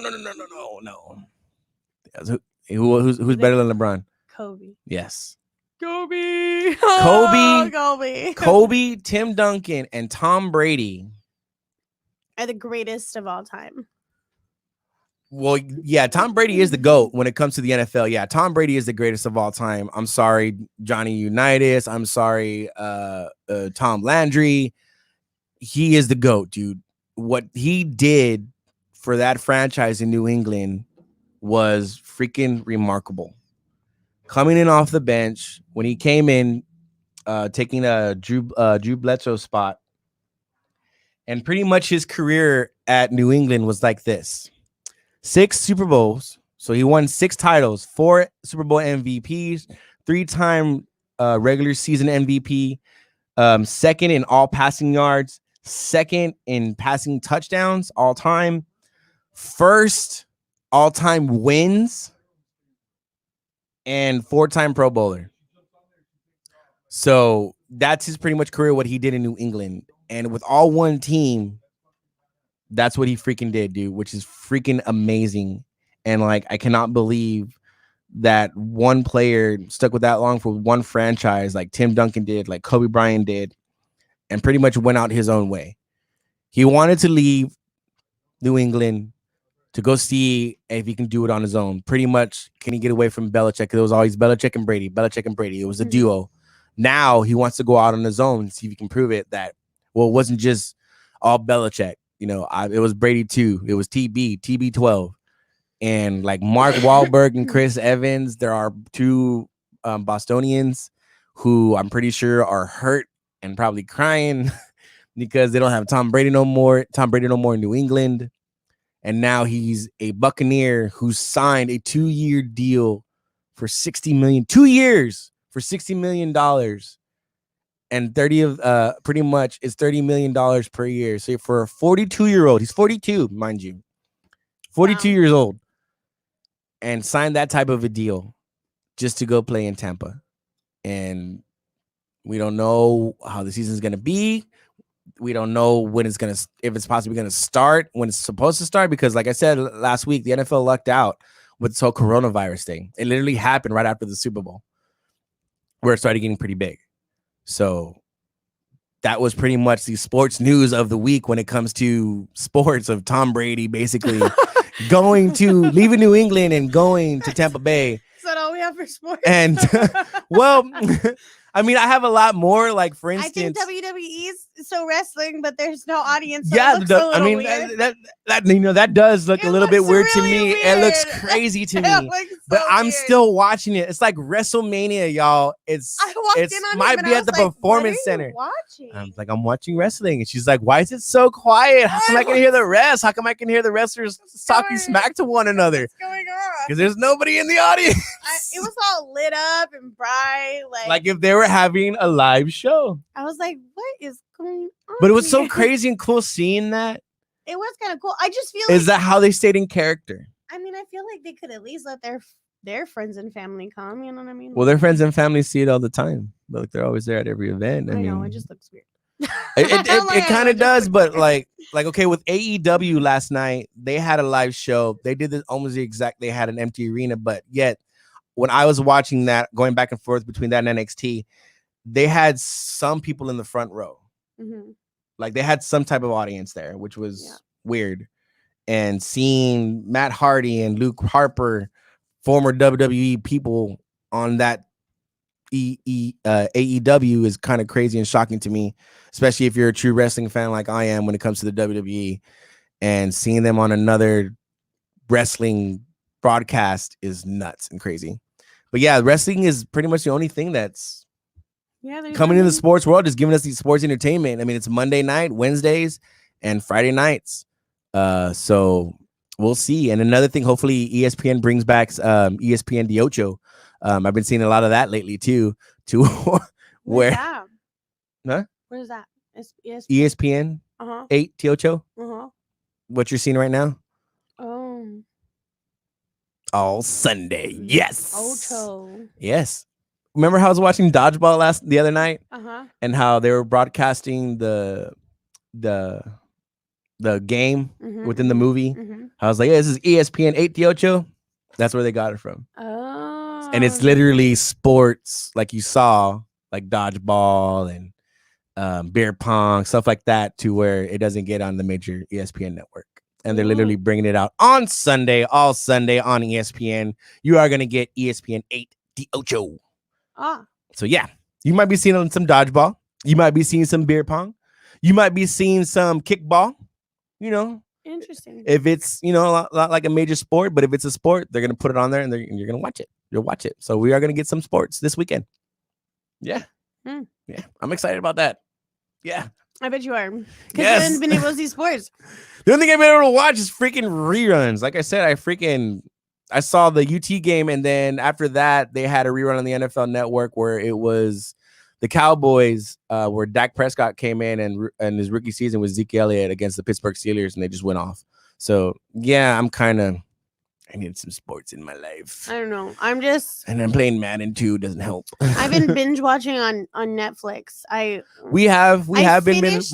Who's better than LeBron? Kobe. Yes. Kobe, Tim Duncan, and Tom Brady are the greatest of all time. Well, yeah, Tom Brady is the GOAT when it comes to the NFL. Yeah, Tom Brady is the greatest of all time. I'm sorry, Johnny Unitas. I'm sorry, Tom Landry. He is the GOAT, dude. What he did for that franchise in New England was freaking remarkable. Coming in off the bench, when he came in, taking a Drew Bledsoe spot, and pretty much his career at New England was like this: 6 Super Bowls. So he won 6 titles, 4 Super Bowl MVPs, 3-time regular season MVP, second in all passing yards, second in passing touchdowns all time, first all time wins, and 4-time Pro Bowler. So that's his pretty much career, what he did in New England. And with all one team, that's what he freaking did, dude, which is freaking amazing. And like, I cannot believe that one player stuck with that long for one franchise, like Tim Duncan did, like Kobe Bryant did, and pretty much went out his own way. He wanted to leave New England to go see if he can do it on his own. Pretty much, can he get away from Belichick? It was always Belichick and Brady. It was a duo. Now he wants to go out on his own and see if he can prove it that, well, it wasn't just all Belichick. You know, it was Brady too. It was TB12. And like Mark Wahlberg and Chris Evans, there are 2 Bostonians who I'm pretty sure are hurt and probably crying because they don't have Tom Brady no more in New England. And now he's a Buccaneer who signed a 2-year deal for $60 million. 2 years for $60 million. And 30 of pretty much is $30 million per year. So for a 42-year-old, he's 42, mind you, 42 years old, and signed that type of a deal just to go play in Tampa. And we don't know how the season's gonna be. We don't know when if it's possibly gonna start, when it's supposed to start, because like I said last week, the NFL lucked out with this whole coronavirus thing. It literally happened right after the Super Bowl, where it started getting pretty big. So that was pretty much the sports news of the week when it comes to sports, of Tom Brady basically leaving New England and going to Tampa Bay. Is that all we out for sports. And well, I mean, I have a lot more. Like for I think instance, WWE is so wrestling, but there's no audience. So yeah, it looks a I little mean weird. that you know that does look It a little bit looks weird to really me. It looks weird. crazy to It me. looks But so I'm weird. still watching it. It's like WrestleMania, y'all. It's I walked it's in on might him and be I at was the like, Performance what are Center. you watching? I'm like, I'm watching wrestling, and she's like, "Why is it so quiet? How come I can hear the rest? How come I can hear the wrestlers talking smack to one another? What's going on? Because there's nobody in the audience." It was all lit up and bright, Like if they were having a live show. I was like, what is going on? But it was so here? crazy and cool seeing that. It was kind of cool. I just feel Is like that how they stayed in character? I mean, I feel like they could at least let their friends and family come. You know what I mean? Well, their friends and family see it all the time. Like they're always there at every event. I I know mean, it just looks weird. it kind of does, but like okay, with AEW last night, they had a live show. They did this almost the exact. They had an empty arena, but yet when I was watching that, going back and forth between that and NXT, they had some people in the front row. Mm-hmm. Like they had some type of audience there, which was weird. And seeing Matt Hardy and Luke Harper, former WWE people on that AEW is kind of crazy and shocking to me, especially if you're a true wrestling fan like I am when it comes to the WWE, and seeing them on another wrestling broadcast is nuts and crazy. But yeah, wrestling is pretty much the only thing that's coming in the sports world, is giving us these sports entertainment. I mean, it's Monday night, Wednesdays, and Friday nights. So we'll see. And another thing, hopefully ESPN brings back ESPN de Ocho. I've been seeing a lot of that lately too. Where that? Huh? Where's that? ESPN 8 Tiocho. What you're seeing right now? Oh. All Sunday. Yes. Ocho. Yes. Remember how I was watching Dodgeball the other night? And how they were broadcasting the game within the movie. I was like, yeah, this is ESPN 8 Tiocho. That's where they got it from. Oh. And it's literally sports, like you saw, like dodgeball and beer pong, stuff like that, to where it doesn't get on the major ESPN network. And they're literally bringing it out on Sunday, all Sunday on ESPN. You are going to get ESPN 8 de Ocho. So yeah, you might be seeing some dodgeball. You might be seeing some beer pong. You might be seeing some kickball. You know, interesting. If it's, you know, a lot like a major sport, but if it's a sport, they're gonna put it on there and you're gonna watch it. You'll watch it. So we are gonna get some sports this weekend. Yeah, yeah, I'm excited about that. Yeah, I bet you are. Because yes. you haven't been able to see sports. The only thing I've been able to watch is freaking reruns. Like I said, I saw the UT game, and then after that, they had a rerun on the NFL Network where it was the Cowboys, where Dak Prescott came in and his rookie season was Zeke Elliott against the Pittsburgh Steelers, and they just went off. So yeah, I need some sports in my life. I don't know. And I'm playing Madden too. Doesn't help. I've been binge watching on Netflix. We have been binge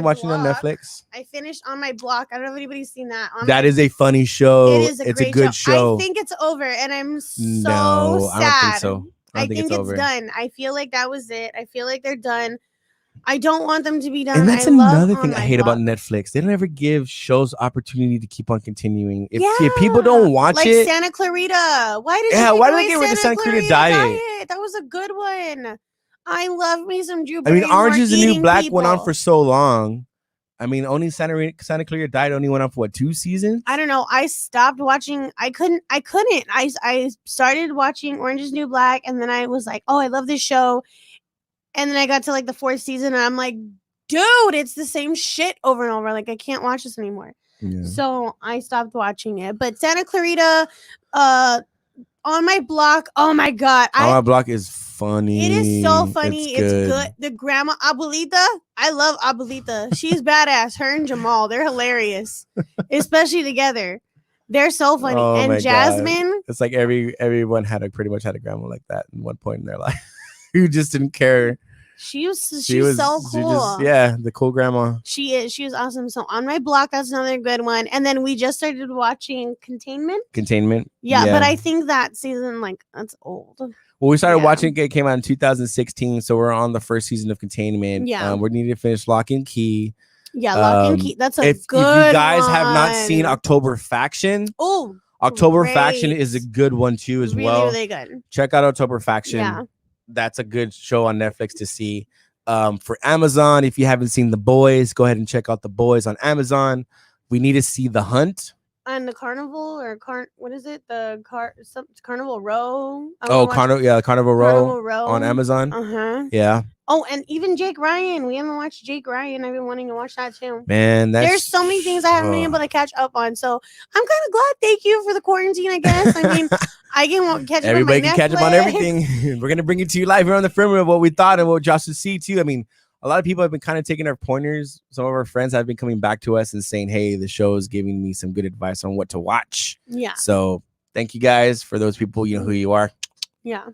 watching on Netflix. I finished On My Block. I don't know if anybody's seen that. That is a funny show. It's a good show. I think it's over, and I'm so sad. I don't think so. I think it's done. I feel like that was it. I feel like they're done. I don't want them to be done. And that's another thing I hate about Netflix. They don't ever give shows opportunity to keep on continuing. If people don't watch like it, Santa Clarita. Why did they get rid of Santa Clarita Diet? That was a good one. I love me some Drew Barrymore. I mean, Orange is the New Black people. went on for so long. I mean, only Santa Clarita Diet only went on for 2 seasons? I don't know. I stopped watching. I couldn't. I started watching Orange is the New Black, and then I was like, oh, I love this show. And then I got to like the 4th season, and I'm like, dude, it's the same shit over and over. Like, I can't watch this anymore. Yeah. So I stopped watching it. But Santa Clarita, On My Block, oh my god, On My Block is funny. It is so funny. It's good. The grandma Abuelita, I love Abuelita. She's badass. Her and Jamal, they're hilarious, especially together. They're so funny. Oh, and Jasmine, God. It's like everyone pretty much had a grandma like that in one point in their life who just didn't care. She's so cool. The cool grandma. She is. She was awesome. So On My Block, that's another good one. And then we just started watching Containment. Yeah, but I think that season, that's old. Well, we started watching it came out in 2016, so we're on the 1st season of Containment. Yeah. We need to finish Lock and Key. Yeah, Lock and Key. That's a good one. If you guys have not seen October Faction, October Faction Great. is a good one too as really, well. really good. Check out October Faction. Yeah. That's a good show on Netflix to see. For Amazon, if you haven't seen The Boys, go ahead and check out The Boys on Amazon. We need to see The Hunt. And the Carnival what is it? The Carnival Row. Carnival Row on Amazon. Uh-huh. Yeah. Oh, and even Jake Ryan. We haven't watched Jake Ryan. I've been wanting to watch that too. Man, there's so many things I haven't been able to catch up on. So I'm kind of glad. Thank you for the quarantine, I guess. I mean, I can catch up. Everybody can on catch up on everything. We're gonna bring it to you live here on the Film Room of what we thought and what Josh would see too. I mean, a lot of people have been kind of taking our pointers. Some of our friends have been coming back to us and saying, "Hey, the show is giving me some good advice on what to watch." Yeah. So thank you guys for those people. You know who you are. Yeah.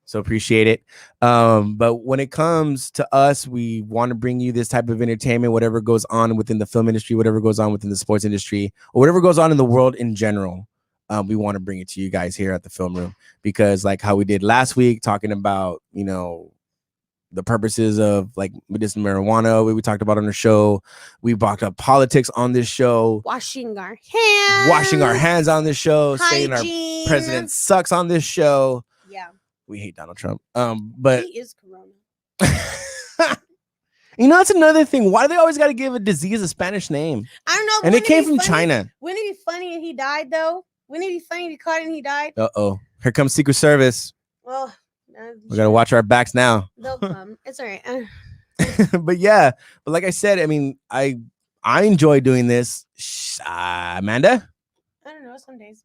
So appreciate it. But when it comes to us, we want to bring you this type of entertainment, whatever goes on within the film industry, whatever goes on within the sports industry, or whatever goes on in the world in general. We want to bring it to you guys here at the Film Room, because like how we did last week, talking about, you know, the purposes of like medicinal marijuana, we talked about on the show. We brought up politics on this show. Washing our hands on this show. Saying our Hygiene. president sucks on this show. Yeah. We hate Donald Trump. But he is Corona. you know, that's another thing. Why do they always got to give a disease a Spanish name? I don't know. And it came from China. Wouldn't it be funny if he died, though? Wouldn't it be funny if he caught it and he died? Uh-oh. Here comes Secret Service. Well, we got to watch our backs now. They'll come. It's all right. But yeah, but like I said, I mean, I enjoy doing this. Amanda? I don't know. Some days.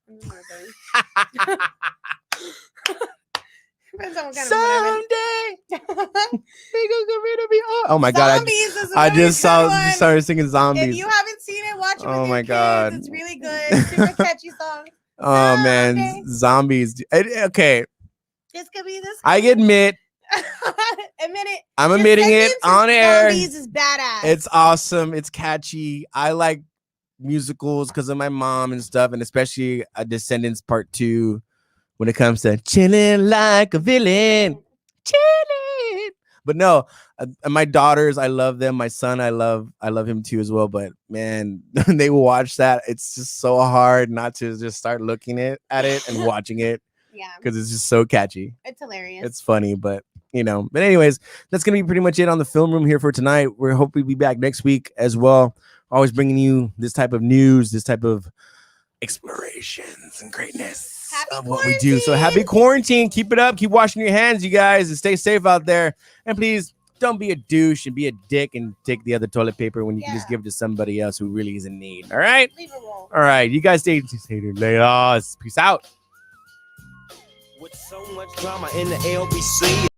Depends on what kind Someday they gonna get rid of me. Oh my god! I just started singing Zombies. If you haven't seen it, watch it. Oh with my your god, kids. It's really good. Super catchy song. Oh man, Zombies. Okay, this could be this. I admit. Admit it. I'm admitting it on air. Zombies is badass. It's awesome. It's catchy. I like musicals because of my mom and stuff, and especially Descendants Part 2. When it comes to chilling like a villain, chilling. But no, my daughters, I love them. My son, I love him too as well. But man, when they watch that, it's just so hard not to just start looking at it and watching it. Yeah, because it's just so catchy. It's hilarious. It's funny, but you know. But anyways, that's gonna be pretty much it on the Film Room here for tonight. We're hoping to be back next week as well. Always bringing you this type of news, this type of explorations and greatness of what we do. So happy quarantine. Keep it up. Keep washing your hands, you guys, and stay safe out there. And please don't be a douche and be a dick and take the other toilet paper when you can just give it to somebody else who really is in need. All right? Leave a roll. All right. You guys stay later. Peace out. With so much drama in the LBC.